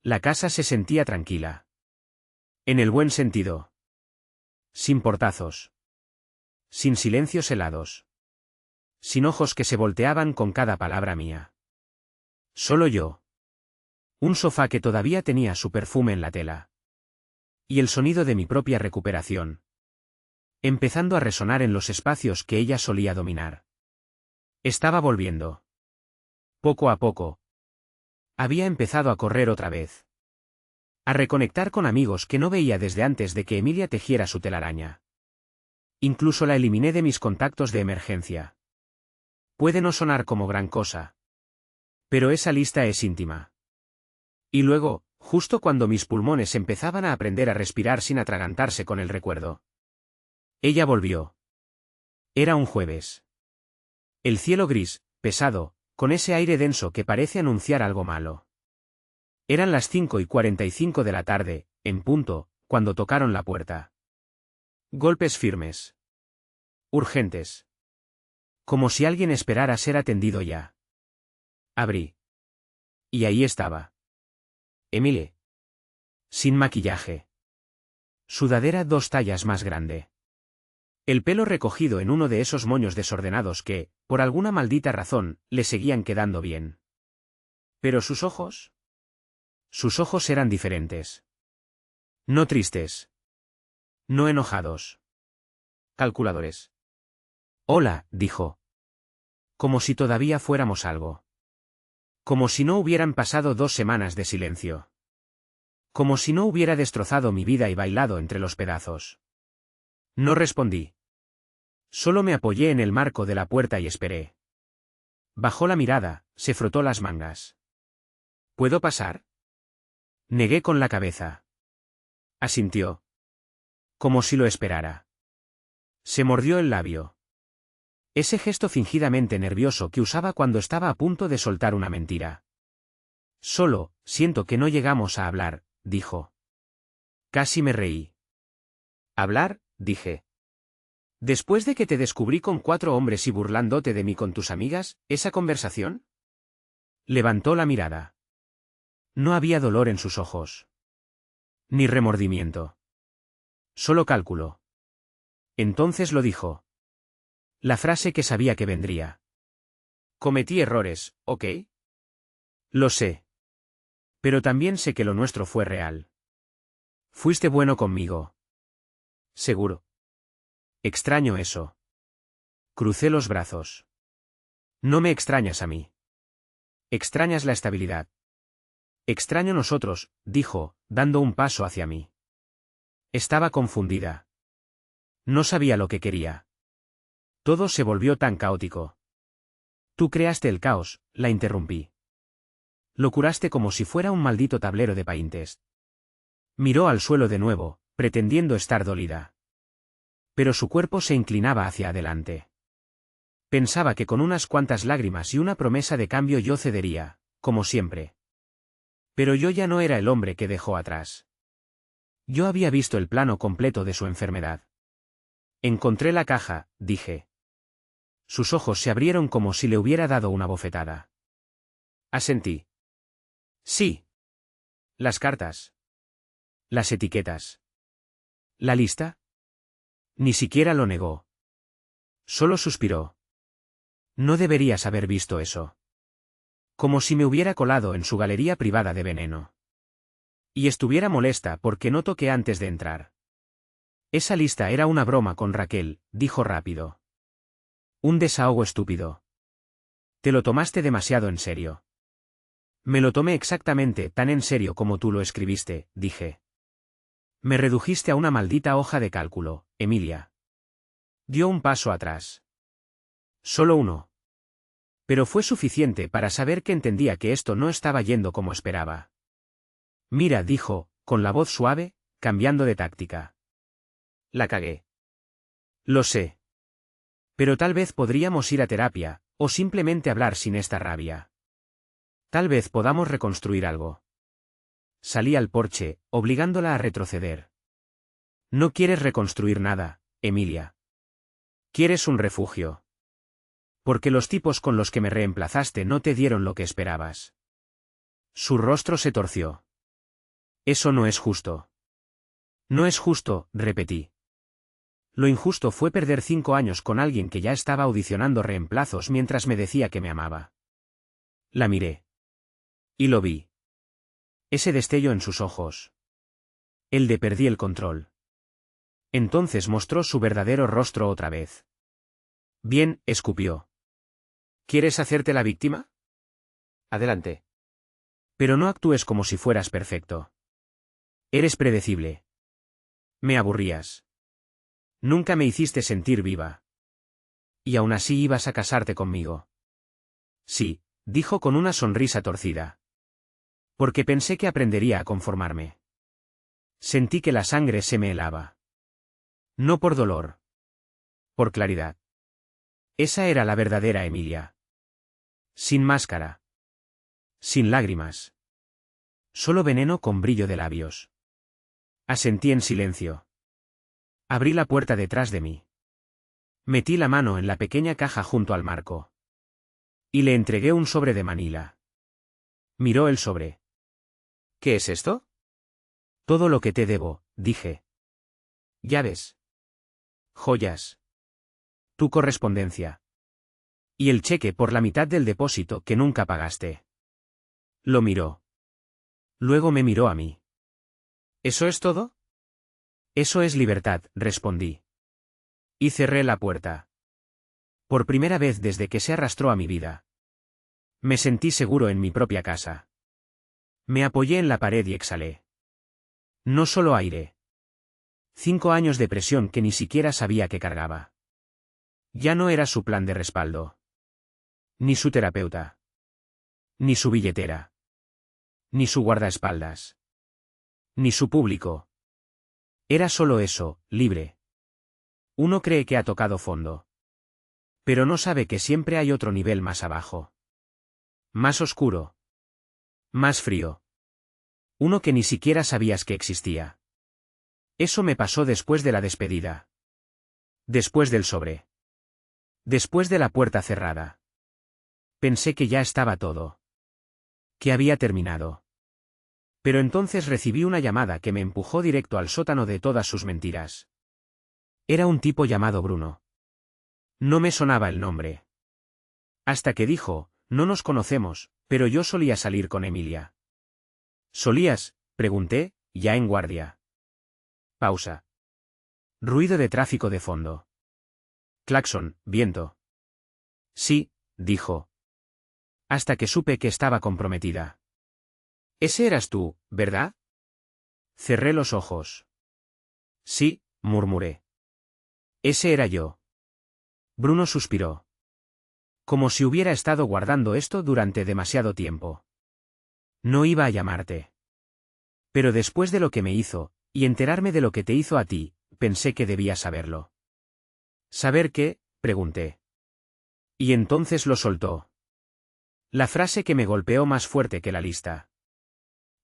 La casa se sentía tranquila. En el buen sentido. Sin portazos. Sin silencios helados. Sin ojos que se volteaban con cada palabra mía. Solo yo. Un sofá que todavía tenía su perfume en la tela. Y el sonido de mi propia recuperación. Empezando a resonar en los espacios que ella solía dominar. Estaba volviendo. Poco a poco. Había empezado a correr otra vez. A reconectar con amigos que no veía desde antes de que Emilia tejiera su telaraña. Incluso la eliminé de mis contactos de emergencia. Puede no sonar como gran cosa. Pero esa lista es íntima. Y luego, justo cuando mis pulmones empezaban a aprender a respirar sin atragantarse con el recuerdo. Ella volvió. Era un jueves. El cielo gris, pesado, con ese aire denso que parece anunciar algo malo. Eran las 5:45 de la tarde, en punto, cuando tocaron la puerta. Golpes firmes. Urgentes. Como si alguien esperara ser atendido ya. Abrí. Y ahí estaba. Emile. Sin maquillaje. Sudadera 2 tallas más grande. El pelo recogido en uno de esos moños desordenados que, por alguna maldita razón, le seguían quedando bien. Pero sus ojos. Sus ojos eran diferentes. No tristes. No enojados. Calculadores. Hola, dijo. Como si todavía fuéramos algo. Como si no hubieran pasado 2 semanas de silencio. Como si no hubiera destrozado mi vida y bailado entre los pedazos. No respondí. Solo me apoyé en el marco de la puerta y esperé. Bajó la mirada, se frotó las mangas. ¿Puedo pasar? Negué con la cabeza. Asintió. Como si lo esperara. Se mordió el labio. Ese gesto fingidamente nervioso que usaba cuando estaba a punto de soltar una mentira. Solo, siento que no llegamos a hablar, dijo. Casi me reí. ¿Hablar? Dije. Después de que te descubrí con 4 hombres y burlándote de mí con tus amigas, ¿esa conversación? Levantó la mirada. No había dolor en sus ojos. Ni remordimiento. Solo cálculo. Entonces lo dijo. La frase que sabía que vendría. Cometí errores, ¿ok? Lo sé. Pero también sé que lo nuestro fue real. Fuiste bueno conmigo. Seguro. Extraño eso. Crucé los brazos. No me extrañas a mí. Extrañas la estabilidad. Extraño nosotros, dijo, dando un paso hacia mí. Estaba confundida. No sabía lo que quería. Todo se volvió tan caótico. Tú creaste el caos, la interrumpí. Lo curaste como si fuera un maldito tablero de paintest. Miró al suelo de nuevo, pretendiendo estar dolida. Pero su cuerpo se inclinaba hacia adelante. Pensaba que con unas cuantas lágrimas y una promesa de cambio yo cedería, como siempre. Pero yo ya no era el hombre que dejó atrás. Yo había visto el plano completo de su enfermedad. Encontré la caja, dije. Sus ojos se abrieron como si le hubiera dado una bofetada. Asentí. Sí. Las cartas. Las etiquetas. ¿La lista? Ni siquiera lo negó. Solo suspiró. No deberías haber visto eso. Como si me hubiera colado en su galería privada de veneno. Y estuviera molesta porque no toqué antes de entrar. Esa lista era una broma con Raquel, dijo rápido. Un desahogo estúpido. Te lo tomaste demasiado en serio. Me lo tomé exactamente tan en serio como tú lo escribiste, dije. Me redujiste a una maldita hoja de cálculo, Emilia. Dio un paso atrás. Solo uno. Pero fue suficiente para saber que entendía que esto no estaba yendo como esperaba. Mira, dijo, con la voz suave, cambiando de táctica. La cagué. Lo sé. Pero tal vez podríamos ir a terapia, o simplemente hablar sin esta rabia. Tal vez podamos reconstruir algo. Salí al porche, obligándola a retroceder. No quieres reconstruir nada, Emilia. Quieres un refugio. Porque los tipos con los que me reemplazaste no te dieron lo que esperabas. Su rostro se torció. Eso no es justo. No es justo, repetí. Lo injusto fue perder 5 años con alguien que ya estaba audicionando reemplazos mientras me decía que me amaba. La miré. Y lo vi. Ese destello en sus ojos. El de perdí el control. Entonces mostró su verdadero rostro otra vez. Bien, escupió. ¿Quieres hacerte la víctima? Adelante. Pero no actúes como si fueras perfecto. Eres predecible. Me aburrías. Nunca me hiciste sentir viva. Y aún así ibas a casarte conmigo. Sí, dijo con una sonrisa torcida. Porque pensé que aprendería a conformarme. Sentí que la sangre se me helaba. No por dolor. Por claridad. Esa era la verdadera Emilia. Sin máscara. Sin lágrimas. Solo veneno con brillo de labios. Asentí en silencio. Abrí la puerta detrás de mí. Metí la mano en la pequeña caja junto al marco. Y le entregué un sobre de Manila. Miró el sobre. ¿Qué es esto? Todo lo que te debo, dije. Llaves. Joyas. Tu correspondencia. Y el cheque por la mitad del depósito que nunca pagaste. Lo miró. Luego me miró a mí. ¿Eso es todo? Eso es libertad, respondí. Y cerré la puerta. Por primera vez desde que se arrastró a mi vida. Me sentí seguro en mi propia casa. Me apoyé en la pared y exhalé. No solo aire. 5 años de presión que ni siquiera sabía que cargaba. Ya no era su plan de respaldo. Ni su terapeuta. Ni su billetera. Ni su guardaespaldas. Ni su público. Era solo eso, libre. Uno cree que ha tocado fondo. Pero no sabe que siempre hay otro nivel más abajo. Más oscuro. Más frío. Uno que ni siquiera sabías que existía. Eso me pasó después de la despedida. Después del sobre. Después de la puerta cerrada. Pensé que ya estaba todo. Que había terminado. Pero entonces recibí una llamada que me empujó directo al sótano de todas sus mentiras. Era un tipo llamado Bruno. No me sonaba el nombre. Hasta que dijo, no nos conocemos, pero yo solía salir con Emilia. ¿Solías? Pregunté, ya en guardia. Pausa. Ruido de tráfico de fondo. Claxon, viento. Sí, dijo. Hasta que supe que estaba comprometida. Ese eras tú, ¿verdad? Cerré los ojos. Sí, murmuré. Ese era yo. Bruno suspiró. Como si hubiera estado guardando esto durante demasiado tiempo. No iba a llamarte. Pero después de lo que me hizo, y enterarme de lo que te hizo a ti, pensé que debía saberlo. ¿Saber qué? Pregunté. Y entonces lo soltó. La frase que me golpeó más fuerte que la lista.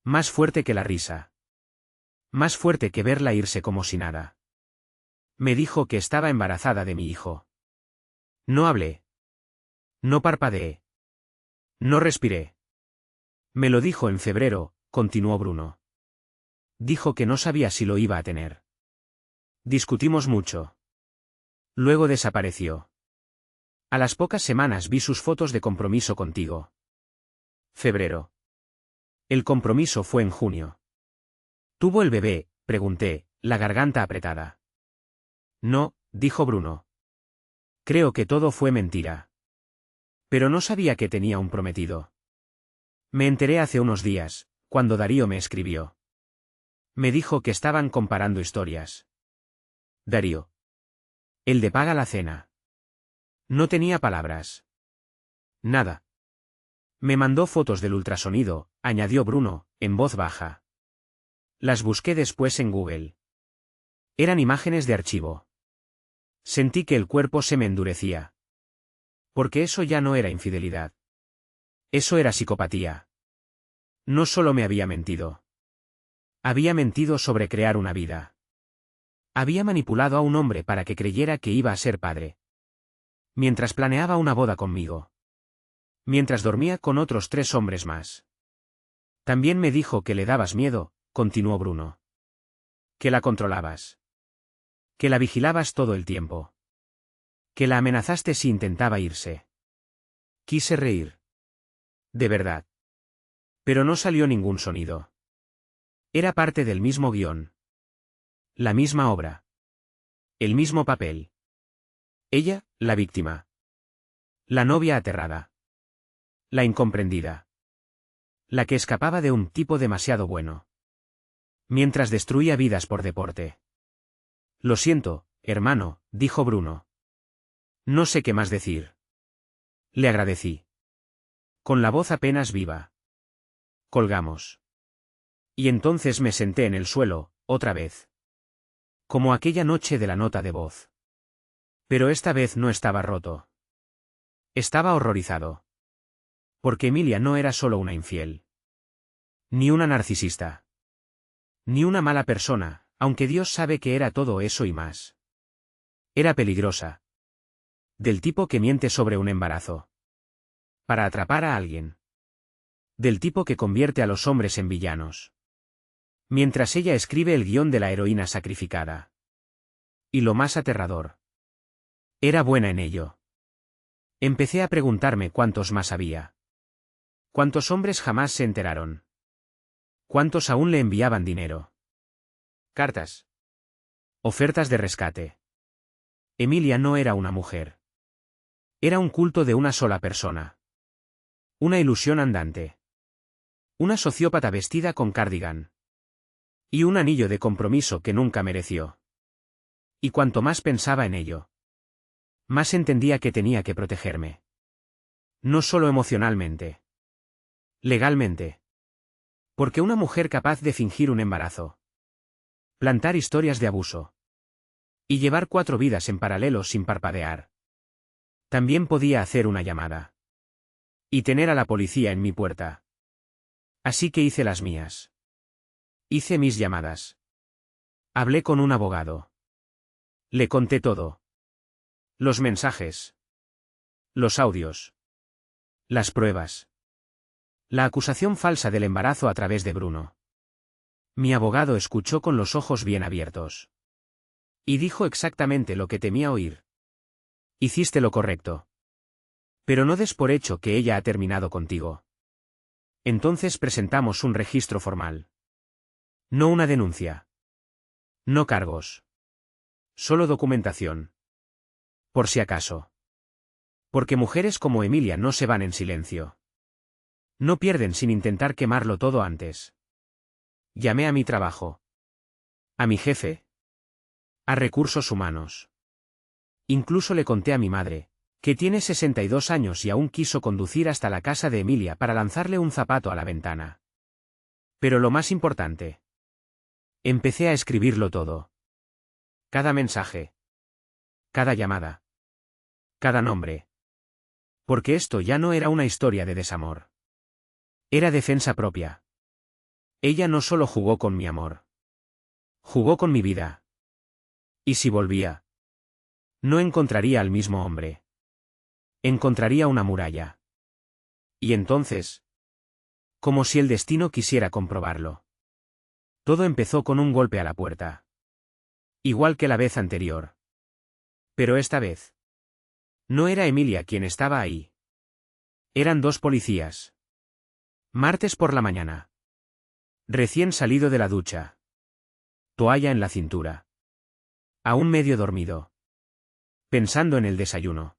Más fuerte que la risa. Más fuerte que verla irse como si nada. Me dijo que estaba embarazada de mi hijo. No hablé. No parpadeé. No respiré. Me lo dijo en febrero, continuó Bruno. Dijo que no sabía si lo iba a tener. Discutimos mucho. Luego desapareció. A las pocas semanas vi sus fotos de compromiso contigo. Febrero. El compromiso fue en junio. ¿Tuvo el bebé? Pregunté, la garganta apretada. No, dijo Bruno. Creo que todo fue mentira. Pero no sabía que tenía un prometido. Me enteré hace unos días, cuando Darío me escribió. Me dijo que estaban comparando historias. Darío. El de paga la cena. No tenía palabras. Nada. Me mandó fotos del ultrasonido, añadió Bruno, en voz baja. Las busqué después en Google. Eran imágenes de archivo. Sentí que el cuerpo se me endurecía. Porque eso ya no era infidelidad. Eso era psicopatía. No solo me había mentido. Había mentido sobre crear una vida. Había manipulado a un hombre para que creyera que iba a ser padre. Mientras planeaba una boda conmigo. Mientras dormía con otros 3 hombres más. También me dijo que le dabas miedo, continuó Bruno. Que la controlabas. Que la vigilabas todo el tiempo. Que la amenazaste si intentaba irse. Quise reír. De verdad. Pero no salió ningún sonido. Era parte del mismo guión. La misma obra. El mismo papel. Ella, la víctima. La novia aterrada. La incomprendida. La que escapaba de un tipo demasiado bueno. Mientras destruía vidas por deporte. Lo siento, hermano, dijo Bruno. No sé qué más decir. Le agradecí. Con la voz apenas viva. Colgamos. Y entonces me senté en el suelo, otra vez. Como aquella noche de la nota de voz. Pero esta vez no estaba roto. Estaba horrorizado. Porque Emilia no era solo una infiel. Ni una narcisista. Ni una mala persona, aunque Dios sabe que era todo eso y más. Era peligrosa. Del tipo que miente sobre un embarazo. Para atrapar a alguien. Del tipo que convierte a los hombres en villanos. Mientras ella escribe el guión de la heroína sacrificada. Y lo más aterrador. Era buena en ello. Empecé a preguntarme cuántos más había. ¿Cuántos hombres jamás se enteraron? ¿Cuántos aún le enviaban dinero? Cartas. Ofertas de rescate. Emilia no era una mujer. Era un culto de una sola persona. Una ilusión andante. Una sociópata vestida con cardigan. Y un anillo de compromiso que nunca mereció. Y cuanto más pensaba en ello, más entendía que tenía que protegerme. No solo emocionalmente. Legalmente. Porque una mujer capaz de fingir un embarazo. Plantar historias de abuso. Y llevar 4 vidas en paralelo sin parpadear. También podía hacer una llamada. Y tener a la policía en mi puerta. Así que hice las mías. Hice mis llamadas. Hablé con un abogado. Le conté todo. Los mensajes. Los audios. Las pruebas. La acusación falsa del embarazo a través de Bruno. Mi abogado escuchó con los ojos bien abiertos. Y dijo exactamente lo que temía oír. Hiciste lo correcto. Pero no des por hecho que ella ha terminado contigo. Entonces presentamos un registro formal. No una denuncia. No cargos. Solo documentación. Por si acaso. Porque mujeres como Emilia no se van en silencio. No pierden sin intentar quemarlo todo antes. Llamé a mi trabajo. A mi jefe. A recursos humanos. Incluso le conté a mi madre, que tiene 62 años y aún quiso conducir hasta la casa de Emilia para lanzarle un zapato a la ventana. Pero lo más importante. Empecé a escribirlo todo. Cada mensaje. Cada llamada. Cada nombre. Porque esto ya no era una historia de desamor. Era defensa propia. Ella no solo jugó con mi amor. Jugó con mi vida. Y si volvía, no encontraría al mismo hombre. Encontraría una muralla. Y entonces, como si el destino quisiera comprobarlo. Todo empezó con un golpe a la puerta. Igual que la vez anterior. Pero esta vez, no era Emilia quien estaba ahí. Eran dos policías. Martes por la mañana. Recién salido de la ducha. Toalla en la cintura. Aún medio dormido. Pensando en el desayuno.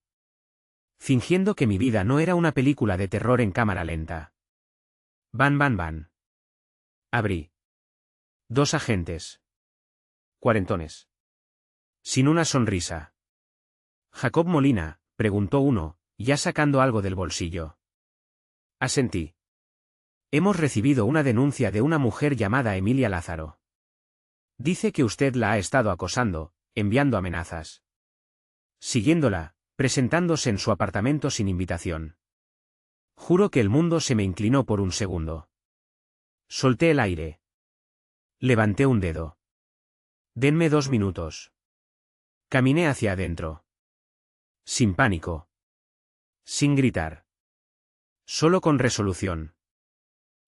Fingiendo que mi vida no era una película de terror en cámara lenta. Van, van, van. Abrí. Dos agentes. Cuarentones. Sin una sonrisa. Jacob Molina, preguntó uno, ya sacando algo del bolsillo. Asentí. Hemos recibido una denuncia de una mujer llamada Emilia Lázaro. Dice que usted la ha estado acosando, enviando amenazas. Siguiéndola, presentándose en su apartamento sin invitación. Juro que el mundo se me inclinó por un segundo. Solté el aire. Levanté un dedo. Denme 2 minutos. Caminé hacia adentro. Sin pánico. Sin gritar. Solo con resolución.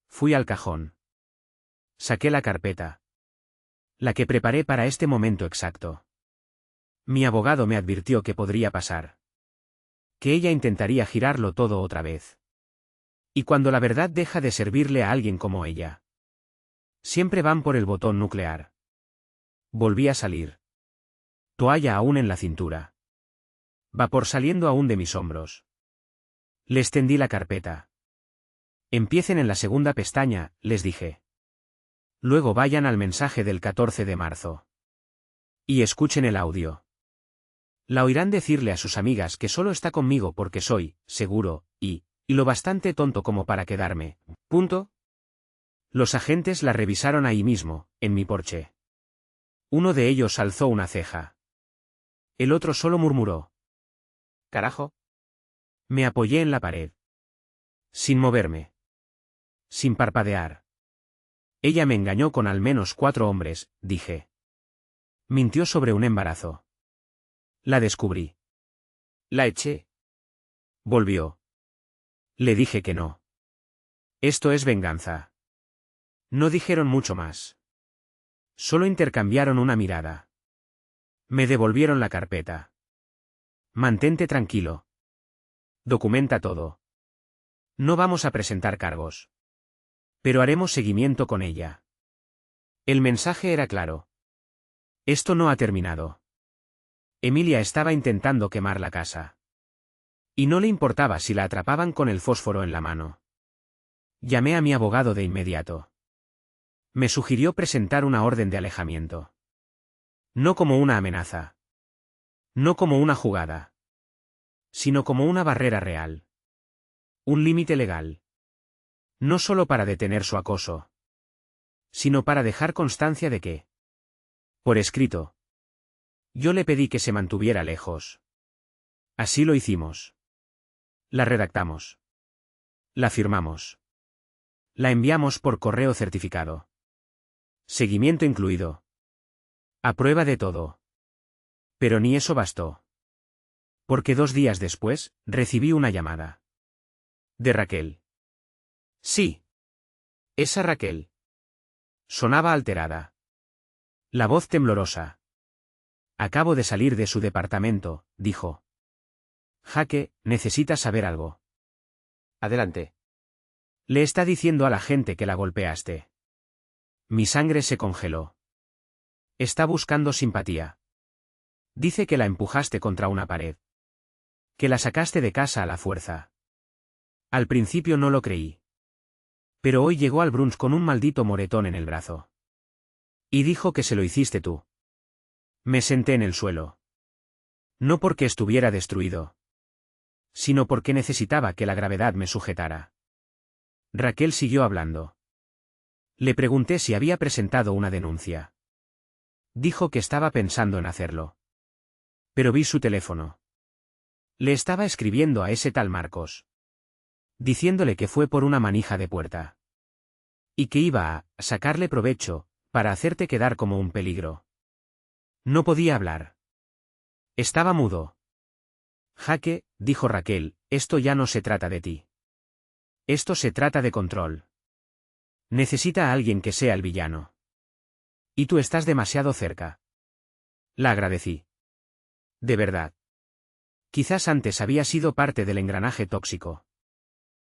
Fui al cajón. Saqué la carpeta. La que preparé para este momento exacto. Mi abogado me advirtió que podría pasar. Que ella intentaría girarlo todo otra vez. Y cuando la verdad deja de servirle a alguien como ella. Siempre van por el botón nuclear. Volví a salir. Toalla aún en la cintura. Vapor saliendo aún de mis hombros. Les extendí la carpeta. Empiecen en la segunda pestaña, les dije. Luego vayan al mensaje del 14 de marzo. Y escuchen el audio. La oirán decirle a sus amigas que solo está conmigo porque soy, seguro, y lo bastante tonto como para quedarme. Punto. Los agentes la revisaron ahí mismo, en mi porche. Uno de ellos alzó una ceja. El otro solo murmuró. ¿Carajo? Me apoyé en la pared. Sin moverme. Sin parpadear. Ella me engañó con al menos 4 hombres, dije. Mintió sobre un embarazo. La descubrí. La eché. Volvió. Le dije que no. Esto es venganza. No dijeron mucho más. Solo intercambiaron una mirada. Me devolvieron la carpeta. Mantente tranquilo. Documenta todo. No vamos a presentar cargos. Pero haremos seguimiento con ella. El mensaje era claro. Esto no ha terminado. Emilia estaba intentando quemar la casa. Y no le importaba si la atrapaban con el fósforo en la mano. Llamé a mi abogado de inmediato. Me sugirió presentar una orden de alejamiento. No como una amenaza. No como una jugada. Sino como una barrera real. Un límite legal. No solo para detener su acoso. Sino para dejar constancia de que. Por escrito. Yo le pedí que se mantuviera lejos. Así lo hicimos. La redactamos. La firmamos. La enviamos por correo certificado. Seguimiento incluido. A prueba de todo. Pero ni eso bastó. Porque 2 días después, recibí una llamada. De Raquel. Sí. Esa Raquel. Sonaba alterada. La voz temblorosa. Acabo de salir de su departamento, dijo. Jaque, necesita saber algo. Adelante. Le está diciendo a la gente que la golpeaste. Mi sangre se congeló. Está buscando simpatía. Dice que la empujaste contra una pared. Que la sacaste de casa a la fuerza. Al principio no lo creí. Pero hoy llegó al brunch con un maldito moretón en el brazo. Y dijo que se lo hiciste tú. Me senté en el suelo. No porque estuviera destruido. Sino porque necesitaba que la gravedad me sujetara. Raquel siguió hablando. Le pregunté si había presentado una denuncia. Dijo que estaba pensando en hacerlo. Pero vi su teléfono. Le estaba escribiendo a ese tal Marcos. Diciéndole que fue por una manija de puerta. Y que iba a sacarle provecho, para hacerte quedar como un peligro. No podía hablar. Estaba mudo. Jaque, dijo Raquel, esto ya no se trata de ti. Esto se trata de control. Necesita a alguien que sea el villano. Y tú estás demasiado cerca. La agradecí. De verdad. Quizás antes había sido parte del engranaje tóxico.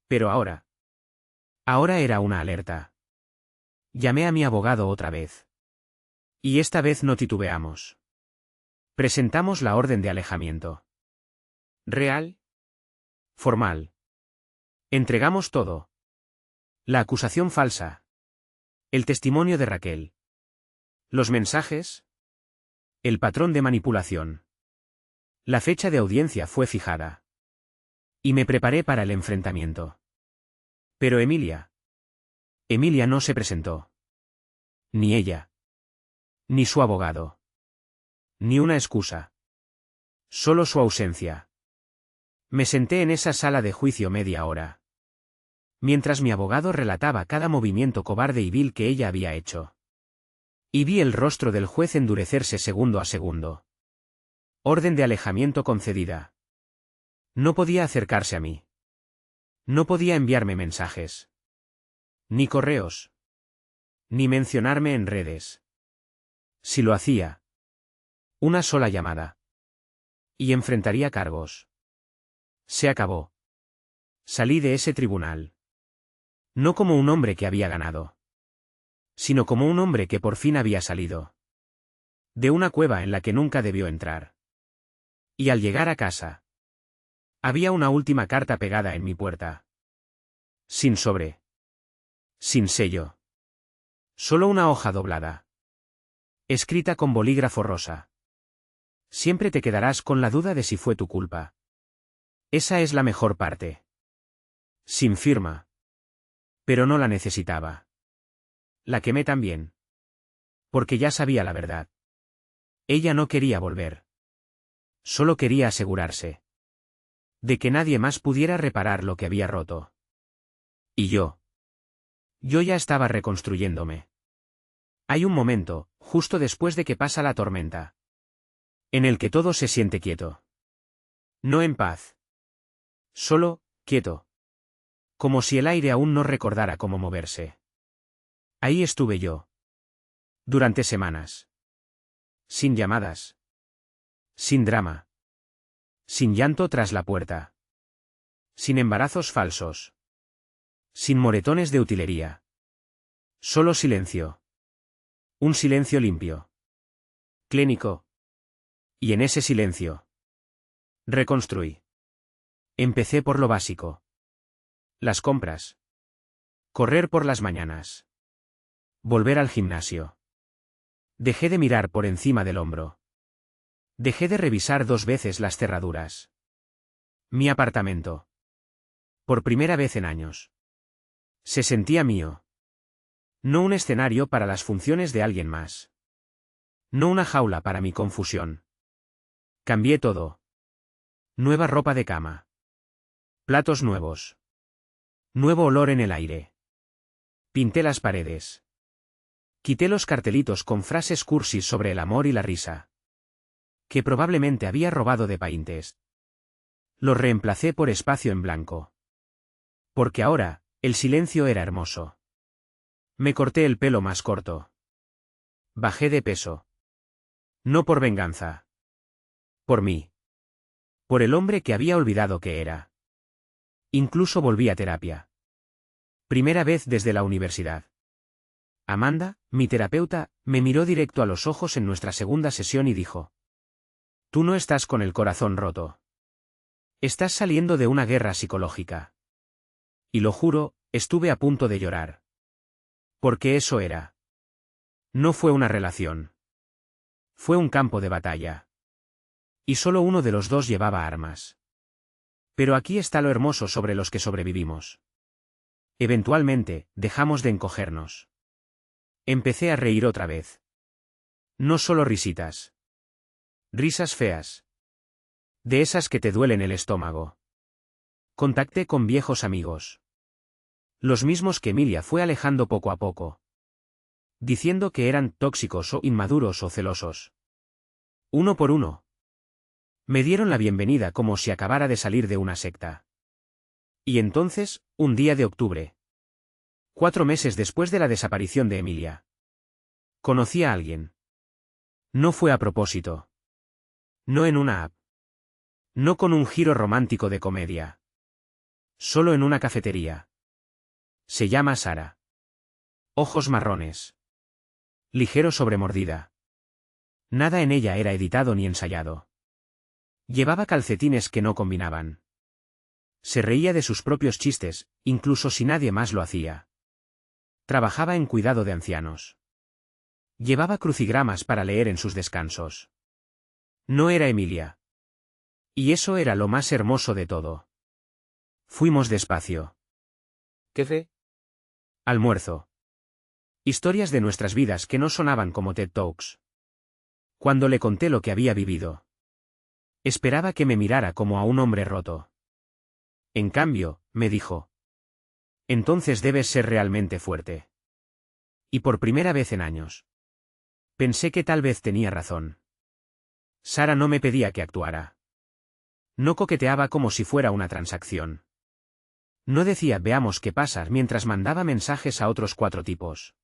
Pero ahora. Ahora era una alerta. Llamé a mi abogado otra vez. Y esta vez no titubeamos. Presentamos la orden de alejamiento. ¿Real? Formal. Entregamos todo. La acusación falsa. El testimonio de Raquel. Los mensajes. El patrón de manipulación. La fecha de audiencia fue fijada. Y me preparé para el enfrentamiento. Pero Emilia. Emilia no se presentó. Ni ella. Ni su abogado. Ni una excusa. Solo su ausencia. Me senté en esa sala de juicio media hora. Mientras mi abogado relataba cada movimiento cobarde y vil que ella había hecho. Y vi el rostro del juez endurecerse segundo a segundo. Orden de alejamiento concedida. No podía acercarse a mí. No podía enviarme mensajes. Ni correos. Ni mencionarme en redes. Si lo hacía. Una sola llamada. Y enfrentaría cargos. Se acabó. Salí de ese tribunal. No como un hombre que había ganado. Sino como un hombre que por fin había salido. De una cueva en la que nunca debió entrar. Y al llegar a casa. Había una última carta pegada en mi puerta. Sin sobre. Sin sello. Solo una hoja doblada. Escrita con bolígrafo rosa. Siempre te quedarás con la duda de si fue tu culpa. Esa es la mejor parte. Sin firma. Pero no la necesitaba. La quemé también. Porque ya sabía la verdad. Ella no quería volver. Solo quería asegurarse. De que nadie más pudiera reparar lo que había roto. Y yo. Yo ya estaba reconstruyéndome. Hay un momento, justo después de que pasa la tormenta. En el que todo se siente quieto. No en paz. Solo, quieto. Como si el aire aún no recordara cómo moverse. Ahí estuve yo. Durante semanas. Sin llamadas. Sin drama. Sin llanto tras la puerta. Sin embarazos falsos. Sin moretones de utilería. Solo silencio. Un silencio limpio. Clínico. Y en ese silencio. Reconstruí. Empecé por lo básico. Las compras. Correr por las mañanas. Volver al gimnasio. Dejé de mirar por encima del hombro. Dejé de revisar 2 veces las cerraduras. Mi apartamento. Por primera vez en años. Se sentía mío. No un escenario para las funciones de alguien más. No una jaula para mi confusión. Cambié todo. Nueva ropa de cama. Platos nuevos. Nuevo olor en el aire. Pinté las paredes. Quité los cartelitos con frases cursis sobre el amor y la risa, que probablemente había robado de Pinterest. Los reemplacé por espacio en blanco. Porque ahora, el silencio era hermoso. Me corté el pelo más corto. Bajé de peso. No por venganza. Por mí. Por el hombre que había olvidado que era. Incluso volví a terapia. Primera vez desde la universidad. Amanda, mi terapeuta, me miró directo a los ojos en nuestra segunda sesión y dijo: Tú no estás con el corazón roto. Estás saliendo de una guerra psicológica. Y lo juro, estuve a punto de llorar. Porque eso era. No fue una relación. Fue un campo de batalla. Y solo uno de los dos llevaba armas. Pero aquí está lo hermoso sobre los que sobrevivimos. Eventualmente, dejamos de encogernos. Empecé a reír otra vez. No solo risitas. Risas feas. De esas que te duelen el estómago. Contacté con viejos amigos. Los mismos que Emilia fue alejando poco a poco. Diciendo que eran tóxicos o inmaduros o celosos. Uno por uno. Me dieron la bienvenida como si acabara de salir de una secta. Y entonces, un día de octubre. 4 meses después de la desaparición de Emilia. Conocí a alguien. No fue a propósito. No en una app. No con un giro romántico de comedia. Solo en una cafetería. Se llama Sara. Ojos marrones. Ligero sobremordida. Nada en ella era editado ni ensayado. Llevaba calcetines que no combinaban. Se reía de sus propios chistes, incluso si nadie más lo hacía. Trabajaba en cuidado de ancianos. Llevaba crucigramas para leer en sus descansos. No era Emilia. Y eso era lo más hermoso de todo. Fuimos despacio. ¿Qué fe? Almuerzo. Historias de nuestras vidas que no sonaban como TED Talks. Cuando le conté lo que había vivido. Esperaba que me mirara como a un hombre roto. En cambio, me dijo: Entonces debes ser realmente fuerte. Y por primera vez en años. Pensé que tal vez tenía razón. Sara no me pedía que actuara. No coqueteaba como si fuera una transacción. No decía veamos qué pasa mientras mandaba mensajes a otros 4 tipos.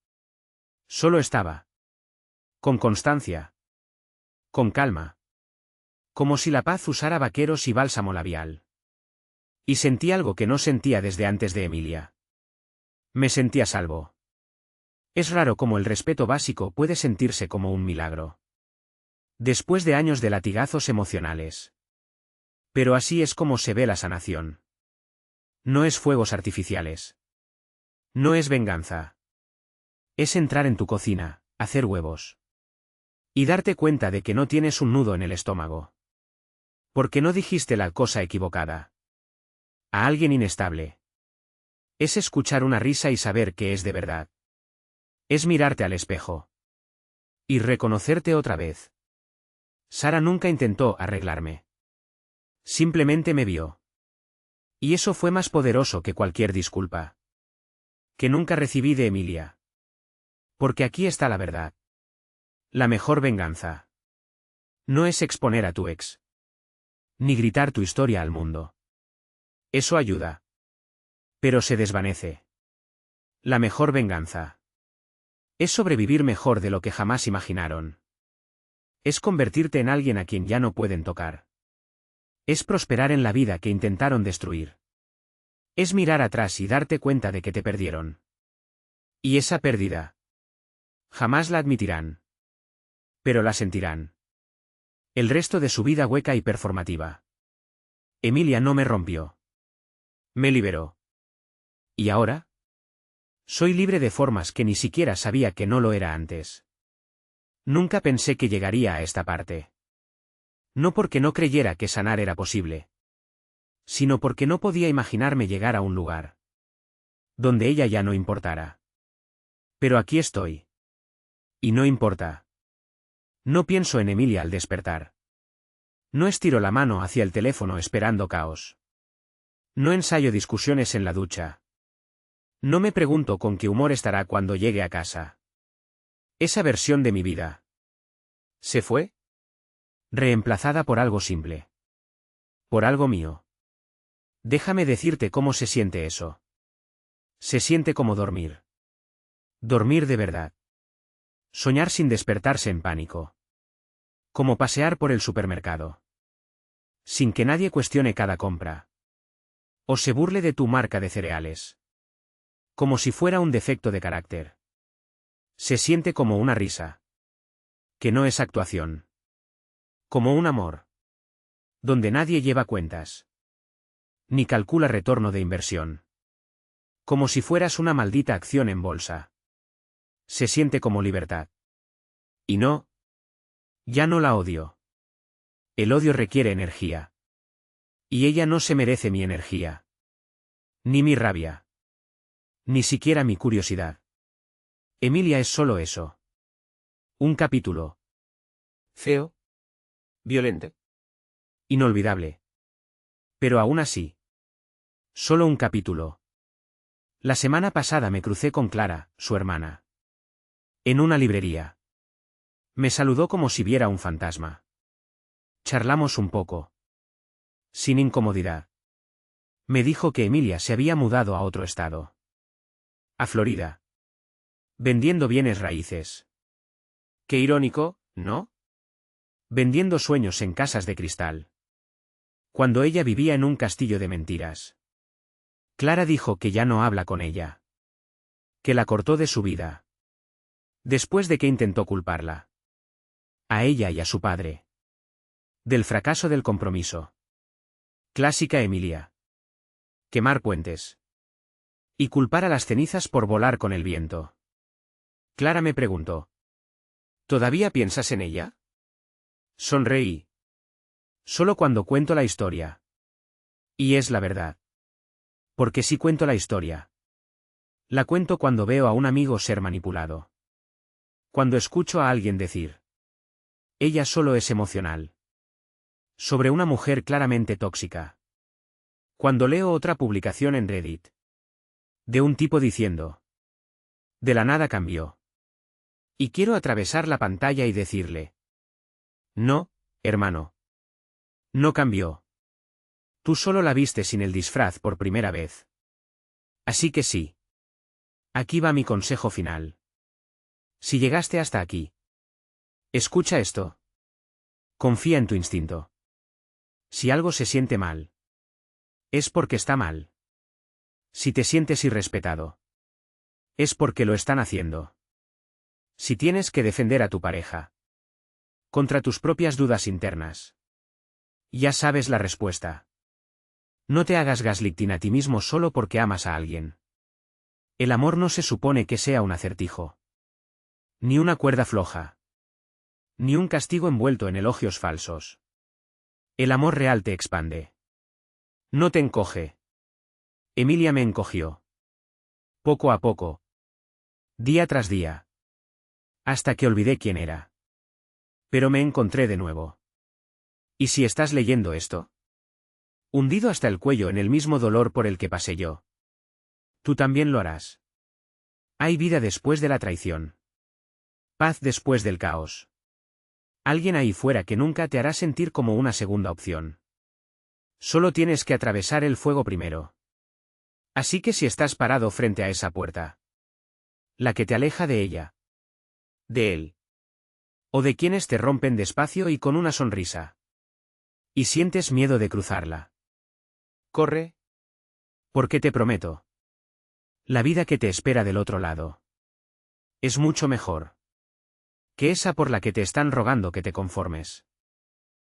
Solo estaba. Con constancia. Con calma. Como si la paz usara vaqueros y bálsamo labial. Y sentí algo que no sentía desde antes de Emilia. Me sentí a salvo. Es raro cómo el respeto básico puede sentirse como un milagro. Después de años de latigazos emocionales. Pero así es como se ve la sanación. No es fuegos artificiales. No es venganza. Es entrar en tu cocina, hacer huevos. Y darte cuenta de que no tienes un nudo en el estómago. Porque no dijiste la cosa equivocada. A alguien inestable. Es escuchar una risa y saber que es de verdad. Es mirarte al espejo. Y reconocerte otra vez. Sara nunca intentó arreglarme. Simplemente me vio. Y eso fue más poderoso que cualquier disculpa. Que nunca recibí de Emilia. Porque aquí está la verdad. La mejor venganza. No es exponer a tu ex. Ni gritar tu historia al mundo. Eso ayuda. Pero se desvanece. La mejor venganza. Es sobrevivir mejor de lo que jamás imaginaron. Es convertirte en alguien a quien ya no pueden tocar. Es prosperar en la vida que intentaron destruir. Es mirar atrás y darte cuenta de que te perdieron. Y esa pérdida. Jamás la admitirán. Pero la sentirán. El resto de su vida hueca y performativa. Emilia no me rompió. Me liberó. ¿Y ahora? Soy libre de formas que ni siquiera sabía que no lo era antes. Nunca pensé que llegaría a esta parte. No porque no creyera que sanar era posible. Sino porque no podía imaginarme llegar a un lugar. Donde ella ya no importara. Pero aquí estoy. Y no importa. No pienso en Emilia al despertar. No estiro la mano hacia el teléfono esperando caos. No ensayo discusiones en la ducha. No me pregunto con qué humor estará cuando llegue a casa. Esa versión de mi vida. ¿Se fue? Reemplazada por algo simple. Por algo mío. Déjame decirte cómo se siente eso. Se siente como dormir. Dormir de verdad. Soñar sin despertarse en pánico. Como pasear por el supermercado. Sin que nadie cuestione cada compra. O se burle de tu marca de cereales. Como si fuera un defecto de carácter. Se siente como una risa. Que no es actuación. Como un amor. Donde nadie lleva cuentas. Ni calcula retorno de inversión. Como si fueras una maldita acción en bolsa. Se siente como libertad. Y no. Ya no la odio. El odio requiere energía. Y ella no se merece mi energía. Ni mi rabia. Ni siquiera mi curiosidad. Emilia es solo eso. Un capítulo. Feo. Violento. Inolvidable. Pero aún así. Solo un capítulo. La semana pasada me crucé con Clara, su hermana. En una librería. Me saludó como si viera un fantasma. Charlamos un poco. Sin incomodidad. Me dijo que Emilia se había mudado a otro estado. A Florida. Vendiendo bienes raíces. Qué irónico, ¿no? Vendiendo sueños en casas de cristal. Cuando ella vivía en un castillo de mentiras. Clara dijo que ya no habla con ella. Que la cortó de su vida. Después de que intentó culparla. A ella y a su padre. Del fracaso del compromiso. Clásica Emilia. Quemar puentes. Y culpar a las cenizas por volar con el viento. Clara me preguntó. ¿Todavía piensas en ella? Sonreí. Solo cuando cuento la historia. Y es la verdad. Porque sí cuento la historia. La cuento cuando veo a un amigo ser manipulado. Cuando escucho a alguien decir. Ella solo es emocional. Sobre una mujer claramente tóxica. Cuando leo otra publicación en Reddit. De un tipo diciendo. De la nada cambió. Y quiero atravesar la pantalla y decirle. No, hermano. No cambió. Tú solo la viste sin el disfraz por primera vez. Así que sí. Aquí va mi consejo final. Si llegaste hasta aquí. Escucha esto. Confía en tu instinto. Si algo se siente mal. Es porque está mal. Si te sientes irrespetado. Es porque lo están haciendo. Si tienes que defender a tu pareja. Contra tus propias dudas internas. Ya sabes la respuesta. No te hagas gaslighting a ti mismo solo porque amas a alguien. El amor no se supone que sea un acertijo. Ni una cuerda floja. Ni un castigo envuelto en elogios falsos. El amor real te expande. No te encoge. Emilia me encogió. Poco a poco. Día tras día. Hasta que olvidé quién era. Pero me encontré de nuevo. ¿Y si estás leyendo esto? Hundido hasta el cuello en el mismo dolor por el que pasé yo. Tú también lo harás. Hay vida después de la traición. Paz después del caos. Alguien ahí fuera que nunca te hará sentir como una segunda opción. Solo tienes que atravesar el fuego primero. Así que si estás parado frente a esa puerta. La que te aleja de ella. De él. O de quienes te rompen despacio y con una sonrisa. Y sientes miedo de cruzarla. Corre. Porque te prometo. La vida que te espera del otro lado. Es mucho mejor. Que esa por la que te están rogando que te conformes.